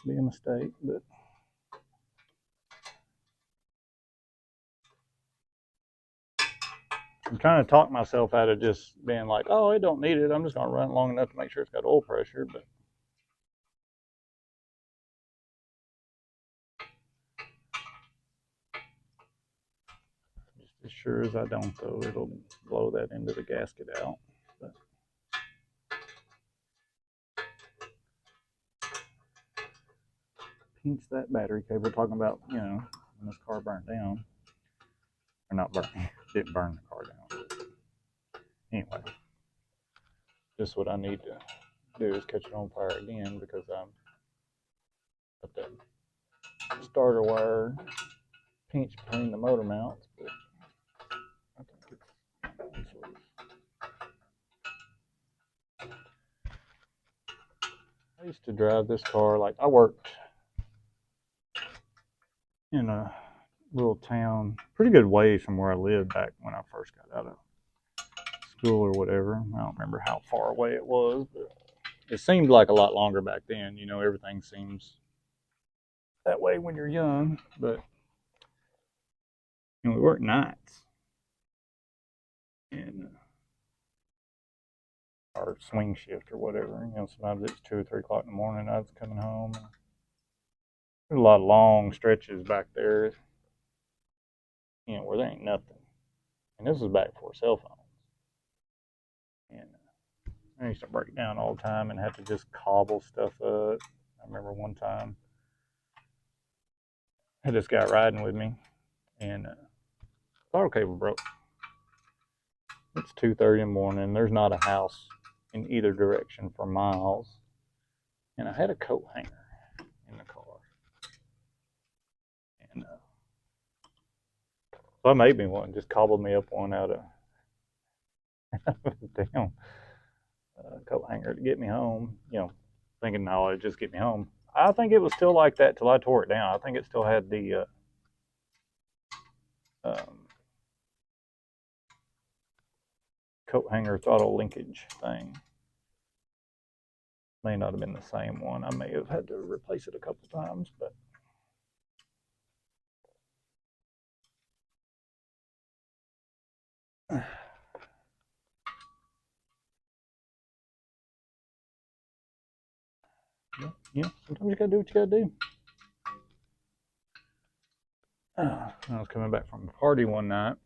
[SPEAKER 1] be a mistake, but I'm trying to talk myself out of just being like, oh, it don't need it. I'm just gonna run it long enough to make sure it's got oil pressure, but just as sure as I don't, though, it'll blow that into the gasket out. But pinch that battery cable. Talking about, when this car burnt down, or not burnt, didn't burn the car down. Anyway, just what I need to do is catch it on fire again because I'm got that starter wire pinched between the motor mounts. But I think it's loose. I used to drive this car, like I worked in a little town, pretty good ways from where I lived back when I first got out of school or whatever. I don't remember how far away it was, but it seemed like a lot longer back then. Everything seems that way when you're young, but we worked nights and our swing shift or whatever. Sometimes it's 2 or 3 o'clock in the morning. I was coming home. There's a lot of long stretches back there, where there ain't nothing. And this was back before cell phones. And I used to break down all the time and have to just cobble stuff up. I remember one time I had this guy riding with me, and throttle cable broke. It's 2:30 in the morning. There's not a house in either direction for miles, and I had a coat hanger in the car. And so I made me one, just cobbled me up one out of a damn coat hanger to get me home. Thinking, no, it'd just get me home. I think it was still like that till I tore it down. I think it still had the coat hanger throttle linkage thing. May not have been the same one. I may have had to replace it a couple times, but sometimes you gotta do what you gotta do. I was coming back from a party one night,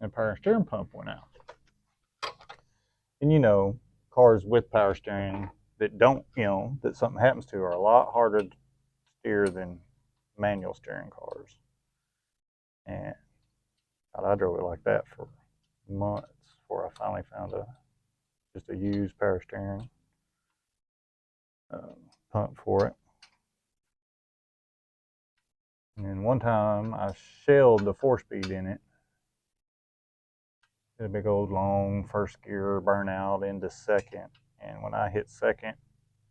[SPEAKER 1] and the power steering pump went out. And cars with power steering that don't, that something happens to are a lot harder to steer than manual steering cars. And I drove it like that for months before I finally found just a used power steering pump for it. And one time I shelled the 4-speed in it. Did a big old long first gear burnout into second. And when I hit second,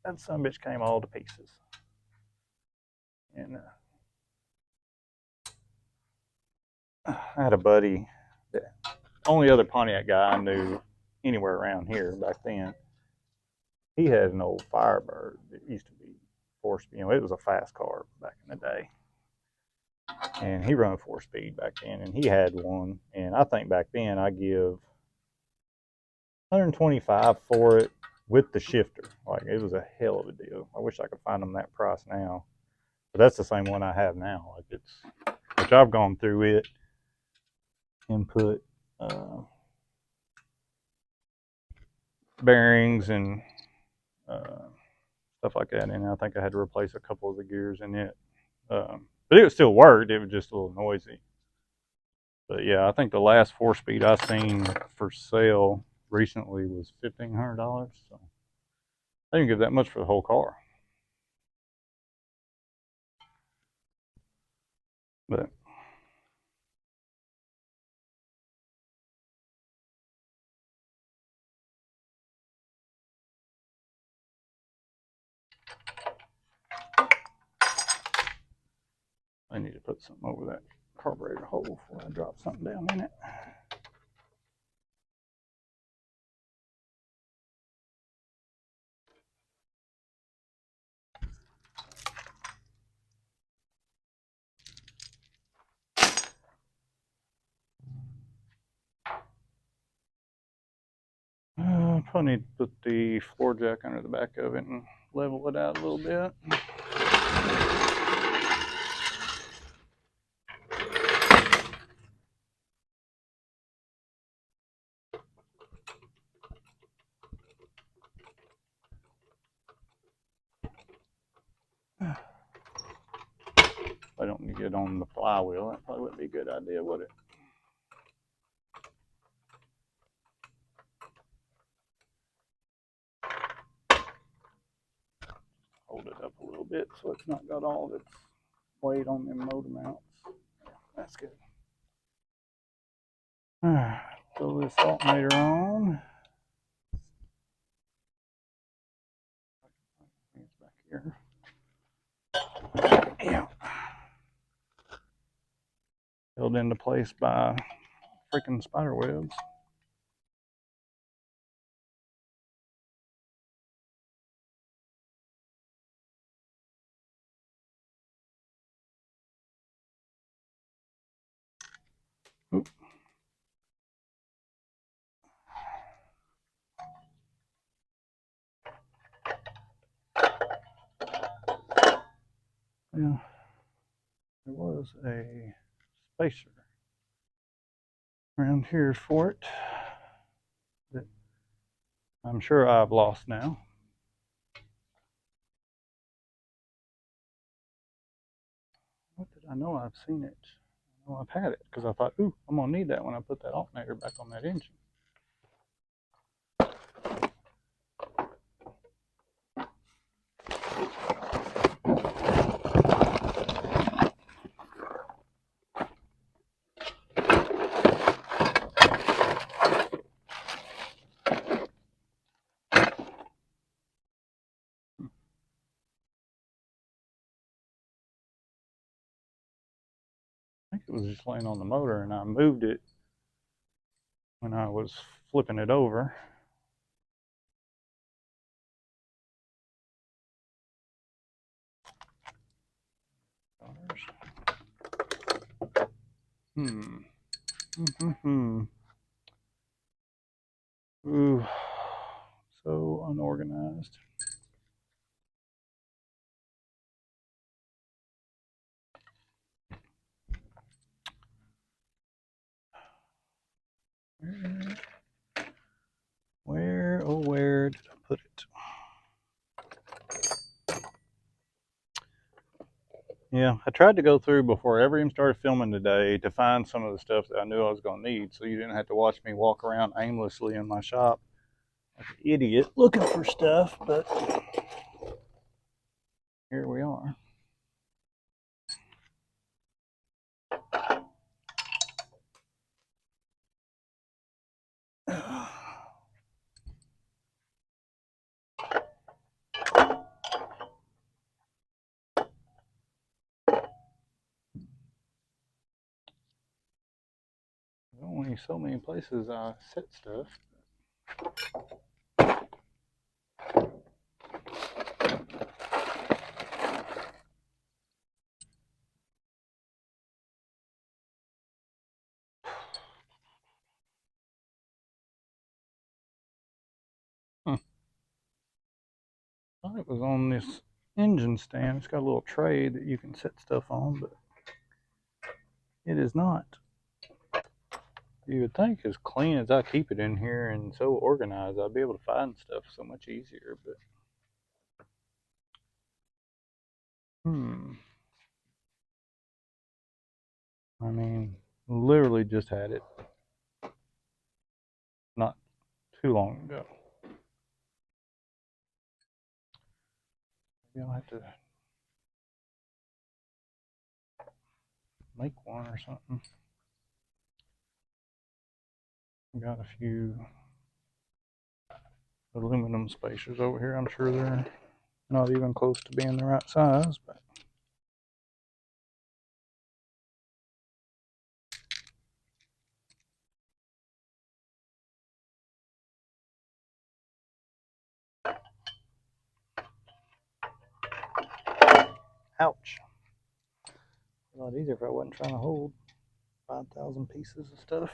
[SPEAKER 1] that son of a bitch came all to pieces. And I had a buddy, the only other Pontiac guy I knew anywhere around here back then. He had an old Firebird that used to be 4-speed. It was a fast car back in the day. And he run 4-speed back then, and he had one. And I think back then I give $125 for it with the shifter. Like, it was a hell of a deal. I wish I could find them that price now. But that's the same one I have now. Which I've gone through it and put bearings and stuff like that in. I think I had to replace a couple of the gears in it. But it still worked. It was just a little noisy. But yeah, I think the last 4-speed I seen for sale recently was $1,500. So I didn't give that much for the whole car. But I need to put something over that carburetor hole before I drop something down in it. probably need to put the floor jack under the back of it and level it out a little bit. I don't need to get on the flywheel. That probably wouldn't be a good idea, would it? Hold it up a little bit so it's not got all its weight on them motor mounts. That's good. Throw this alternator on. It's back here. Yeah. Held into place by freaking spider webs. Oop. Yeah, there was a spacer around here for it that I'm sure I've lost now. What did I know? I've seen it. I know I've had it because I thought, ooh, I'm gonna need that when I put that alternator back on that engine. I think it was just laying on the motor and I moved it when I was flipping it over. Ooh, so unorganized. Where, oh, where did I put it? Yeah, I tried to go through before I ever even started filming today to find some of the stuff that I knew I was going to need so you didn't have to watch me walk around aimlessly in my shop like an idiot looking for stuff, but here we are. There's only so many places I set stuff. I thought it was on this engine stand. It's got a little tray that you can set stuff on, but it is not. You would think as clean as I keep it in here and so organized, I'd be able to find stuff so much easier, but I mean, literally just had it not too long ago. Maybe I'll have to make one or something. I've got a few aluminum spacers over here. I'm sure they're not even close to being the right size, but ouch. A lot easier if I wasn't trying to hold 5,000 pieces of stuff.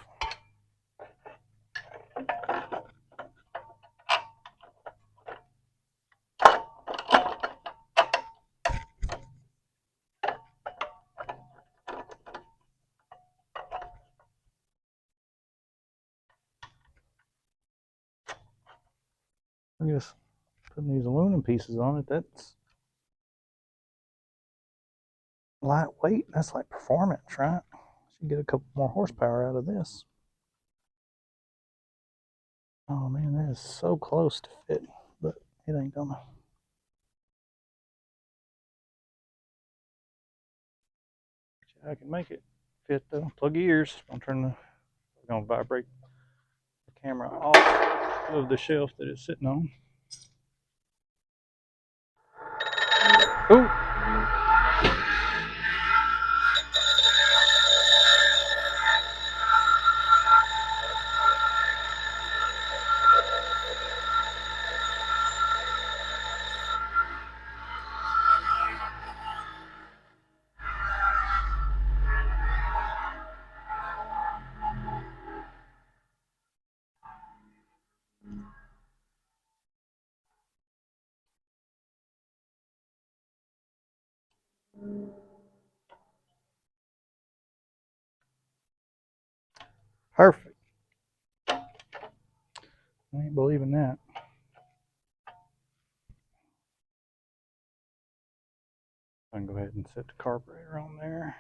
[SPEAKER 1] I guess putting these aluminum pieces on it, that's lightweight. That's like performance, right? Should get a couple more horsepower out of this. Oh man, that is so close to fit, but it ain't gonna. I can make it fit though. Plug your ears. I'm gonna vibrate the camera off of the shelf that it's sitting on. Ooh. Perfect. I ain't believing that. I can go ahead and set the carburetor on there.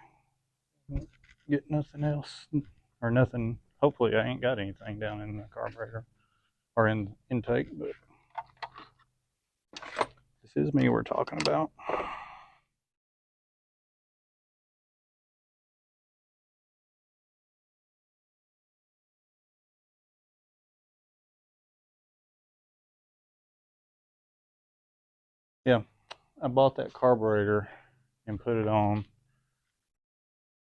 [SPEAKER 1] Get nothing else, or nothing. Hopefully, I ain't got anything down in the carburetor or in the intake, but this is me we're talking about. Yeah, I bought that carburetor and put it on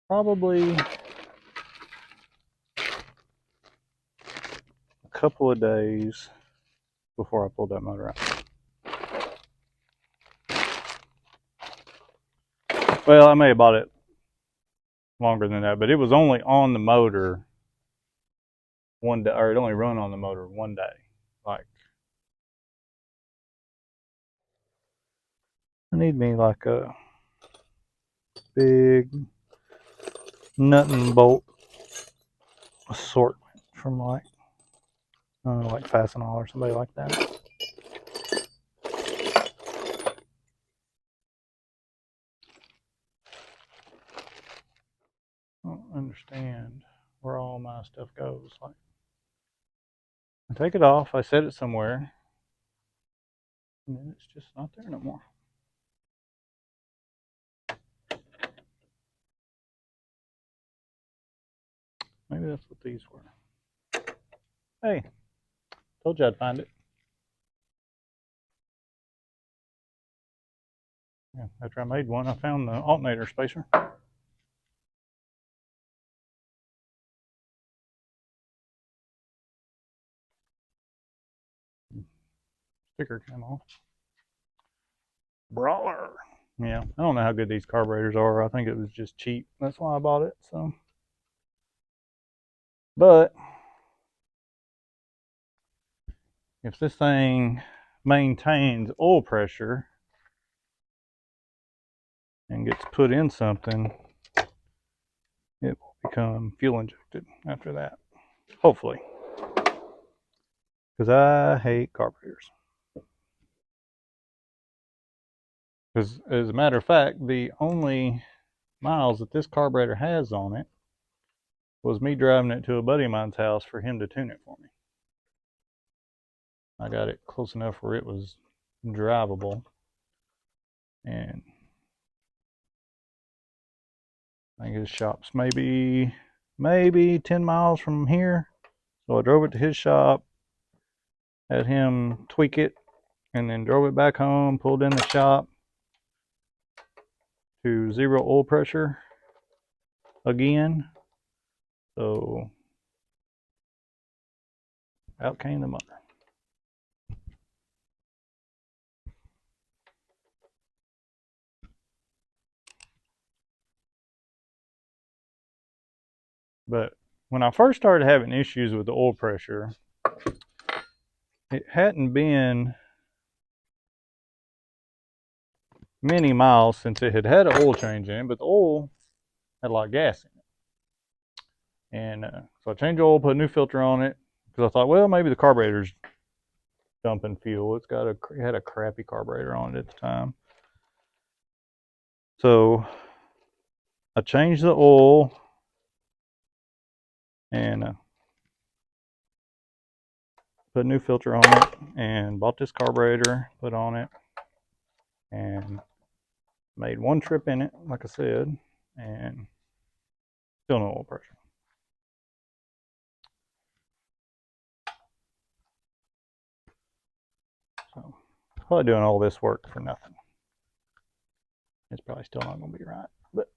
[SPEAKER 1] probably a couple of days before I pulled that motor out. Well, I may have bought it longer than that, but it was only on the motor one day, or it only run on the motor one day. Like, I need me like a big nut and bolt assortment from like Fastenal or somebody like that. I don't understand where all my stuff goes. Like, I take it off, I set it somewhere, and then it's just not there no more. Maybe that's what these were. Hey, told you I'd find it. Yeah, after I made one, I found the alternator spacer. Sticker came off. Brawler. Yeah, I don't know how good these carburetors are. I think it was just cheap. That's why I bought it. So, but if this thing maintains oil pressure and gets put in something, it will become fuel injected after that. Hopefully. Because I hate carburetors. Because as a matter of fact, the only miles that this carburetor has on it was me driving it to a buddy of mine's house for him to tune it for me. I got it close enough where it was drivable. And I think his shop's maybe 10 miles from here. So I drove it to his shop, had him tweak it, and then drove it back home, pulled in the shop to 0 oil pressure again. So out came the motor. But when I first started having issues with the oil pressure, it hadn't been many miles since it had an oil change in it, but the oil had a lot of gas in it. And so I changed the oil, put a new filter on it, because I thought, well, maybe the carburetor's dumping fuel. It had a crappy carburetor on it at the time. So I changed the oil and put a new filter on it and bought this carburetor, put on it, and made one trip in it, like I said, and still no oil pressure. So probably doing all this work for nothing. It's probably still not going to be right, but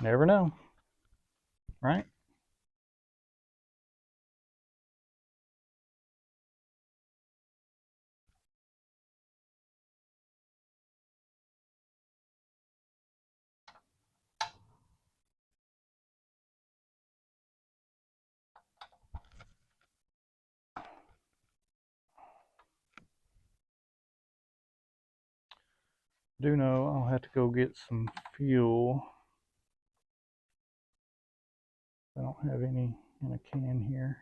[SPEAKER 1] never know, right? Do know I'll have to go get some fuel. I don't have any in a can here.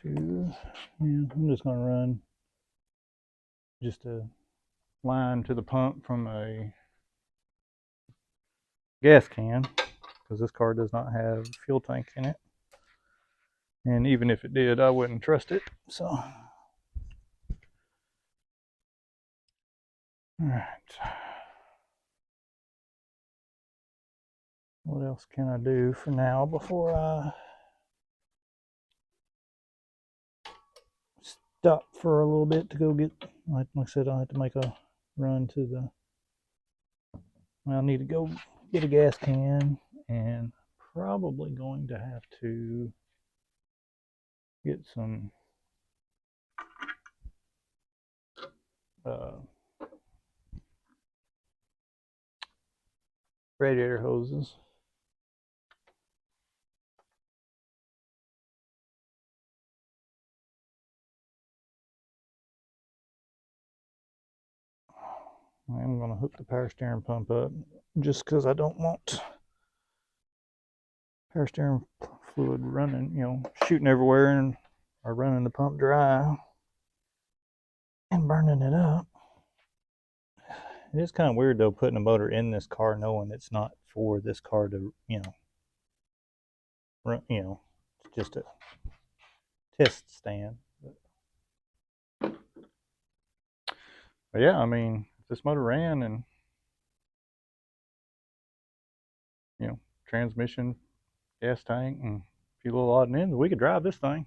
[SPEAKER 1] I'm just going to run just a line to the pump from a gas can, because this car does not have a fuel tank in it, and even if it did, I wouldn't trust it. So all right, what else can I do for now before I stop for a little bit to go get, like I said, I'll have to make a run to the, I'll need to go get a gas can, and probably going to have to get some radiator hoses. I'm going to hook the power steering pump up just because I don't want power steering fluid running, shooting everywhere and or running the pump dry and burning it up. It is kind of weird though, putting a motor in this car knowing it's not for this car to, run, it's just a test stand. But yeah, I mean, if this motor ran and transmission, gas tank, and a few little odd and ends, we could drive this thing.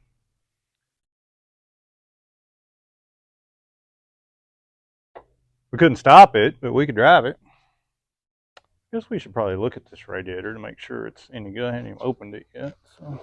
[SPEAKER 1] We couldn't stop it, but we could drive it. I guess we should probably look at this radiator to make sure it's any good. I haven't even opened it yet, so.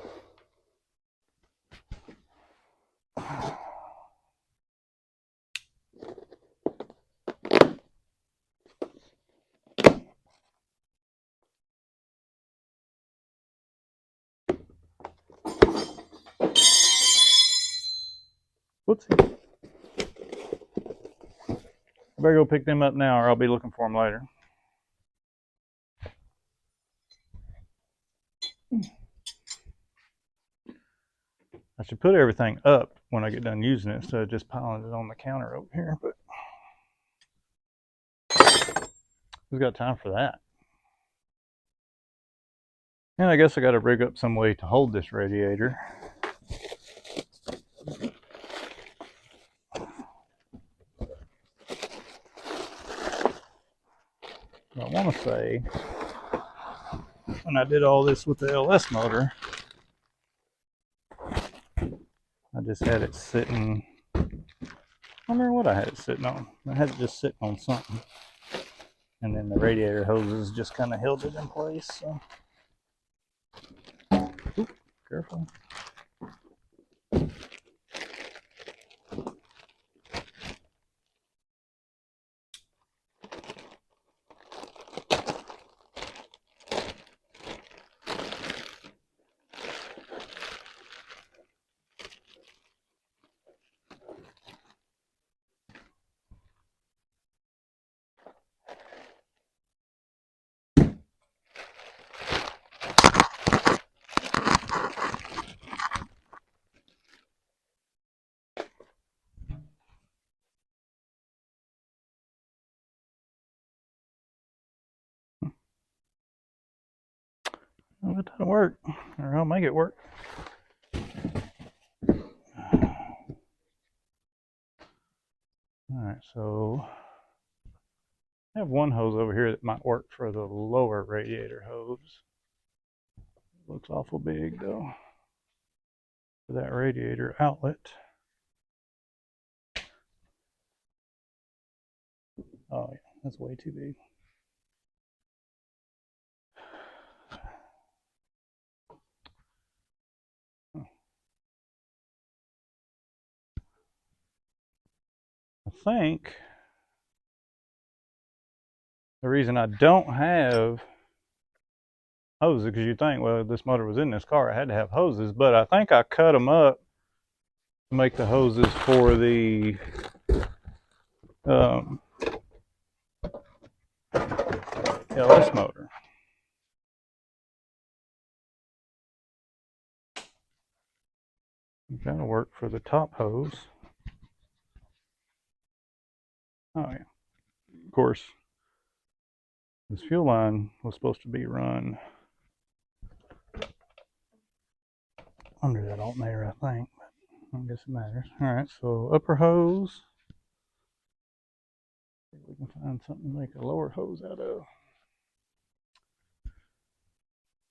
[SPEAKER 1] Whoopsie. I better go pick them up now or I'll be looking for them later. I should put everything up when I get done using it instead of just piling it on the counter over here, but who's got time for that? And I guess I got to rig up some way to hold this radiator. I want to say, when I did all this with the LS motor, I just had it sitting, I don't remember what I had it sitting on. I had it just sitting on something. And then the radiator hoses just kind of held it in place. So. Oop, careful. Well, it doesn't work, or I'll make it work. All right, so I have one hose over here that might work for the lower radiator hose. Looks awful big though for that radiator outlet. Oh yeah, that's way too big. I think the reason I don't have hoses, because you think, well, this motor was in this car, I had to have hoses, but I think I cut them up to make the hoses for the LS motor. That'll work for the top hose. Oh yeah. Of course, this fuel line was supposed to be run under that alternator, I think, but I don't guess it matters. All right, so upper hose. See if we can find something to make a lower hose out of.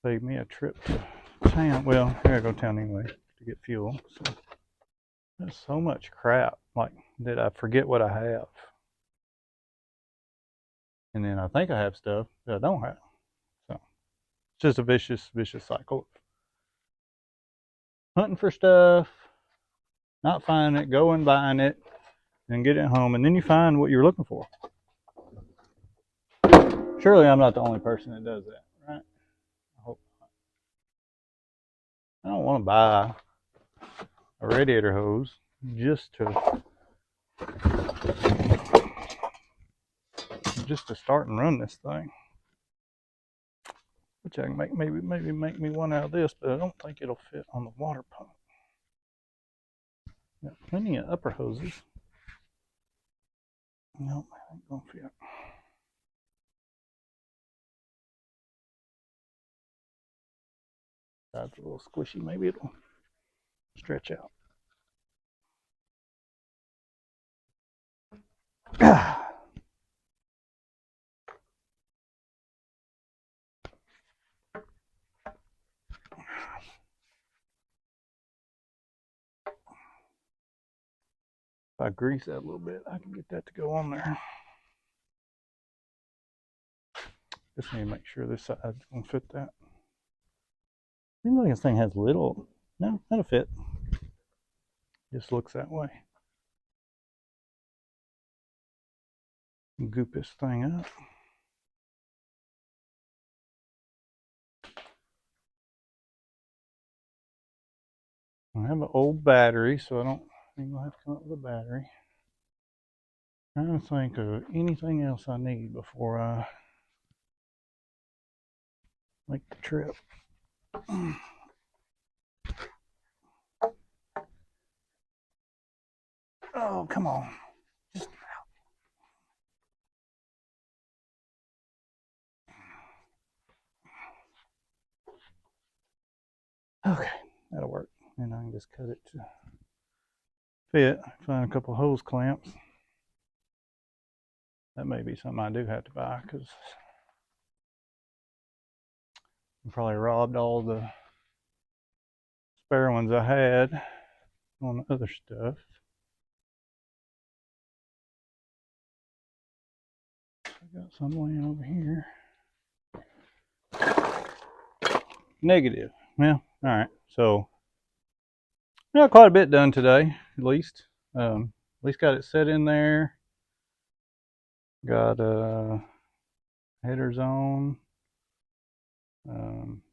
[SPEAKER 1] Save me a trip to town. Well, I gotta go to town anyway to get fuel. So there's so much crap, like, that I forget what I have. And then I think I have stuff that I don't have. So it's just a vicious cycle. Hunting for stuff, not finding it, going buying it, and getting it home, and then you find what you're looking for. Surely I'm not the only person that does that, right? I hope not. I don't want to buy a radiator hose just to start and run this thing. Which I can make maybe make me one out of this, but I don't think it'll fit on the water pump. Got plenty of upper hoses. Nope, that ain't gonna fit. Side's a little squishy, maybe it'll stretch out. If I grease that a little bit, I can get that to go on there. Just need to make sure this side's gonna fit that. Seems like this thing has little. No, that'll fit. Just looks that way. Goop this thing up. I have an old battery, so I don't think I'll have to come up with a battery. I'm trying to think of anything else I need before I make the trip. Oh, come on. Just okay, that'll work. And I can just cut it to fit. Find a couple hose clamps. That may be something I do have to buy because I probably robbed all the spare ones I had on the other stuff. I got some laying over here. Negative. Well, all right. So, got quite a bit done today, at least. At least got it set in there. Got a header zone.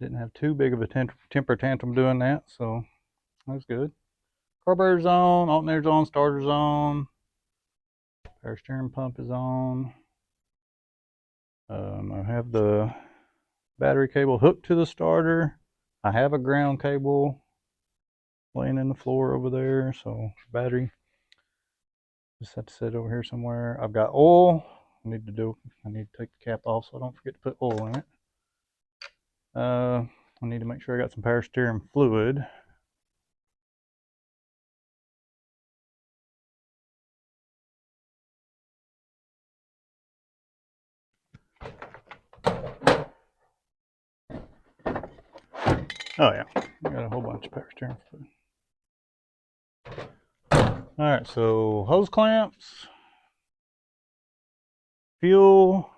[SPEAKER 1] Didn't have too big of a temper tantrum doing that, so that's good. Carburetor zone, alternator zone, starter zone. Power steering pump is on. I have the battery cable hooked to the starter. I have a ground cable laying in the floor over there, so battery just have to set over here somewhere. I've got oil. I need to take the cap off so I don't forget to put oil in it. I need to make sure I got some power steering fluid. Oh yeah, I got a whole bunch of power steering fluid. All right, so hose clamps, fuel.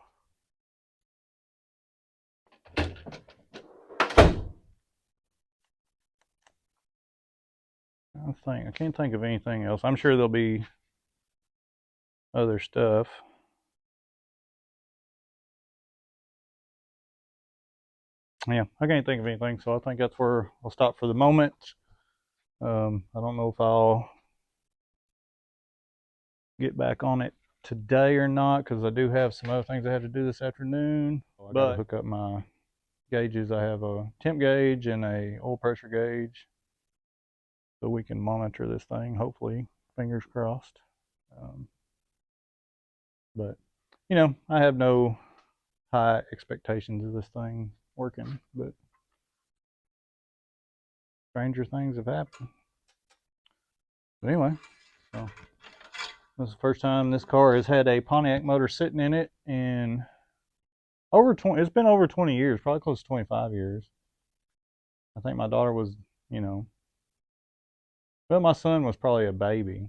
[SPEAKER 1] I can't think of anything else. I'm sure there'll be other stuff. Yeah, I can't think of anything, so I think that's where I'll stop for the moment. I don't know if I'll get back on it today or not because I do have some other things I had to do this afternoon. I got to hook up my gauges. I have a temp gauge and a oil pressure gauge, so we can monitor this thing. Hopefully, fingers crossed. But I have no high expectations of this thing working, but stranger things have happened. But anyway, so this is the first time this car has had a Pontiac motor sitting in it in over 20. It's been over 20 years, probably close to 25 years. I think my daughter was, well, my son was probably a baby,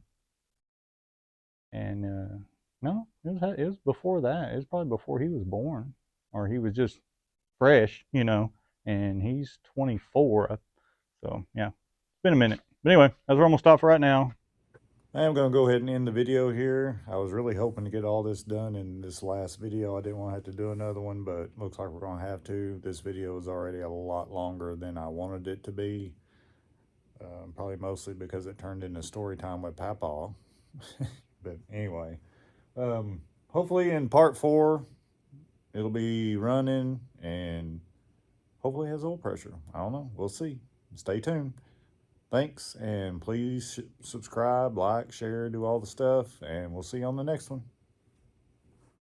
[SPEAKER 1] and no, it was before that. It was probably before he was born, or he was just fresh, and he's 24. So yeah, it's been a minute. But anyway, that's where I'm gonna stop for right now. I am going to go ahead and end the video here. I was really hoping to get all this done in this last video. I didn't want to have to do another one, but looks like we're going to have to. This video is already a lot longer than I wanted it to be. Probably mostly because it turned into story time with Papa. But anyway, hopefully in part 4, it'll be running and hopefully has oil pressure. I don't know. We'll see. Stay tuned. Thanks, and please subscribe, like, share, do all the stuff, and we'll see you on the next one.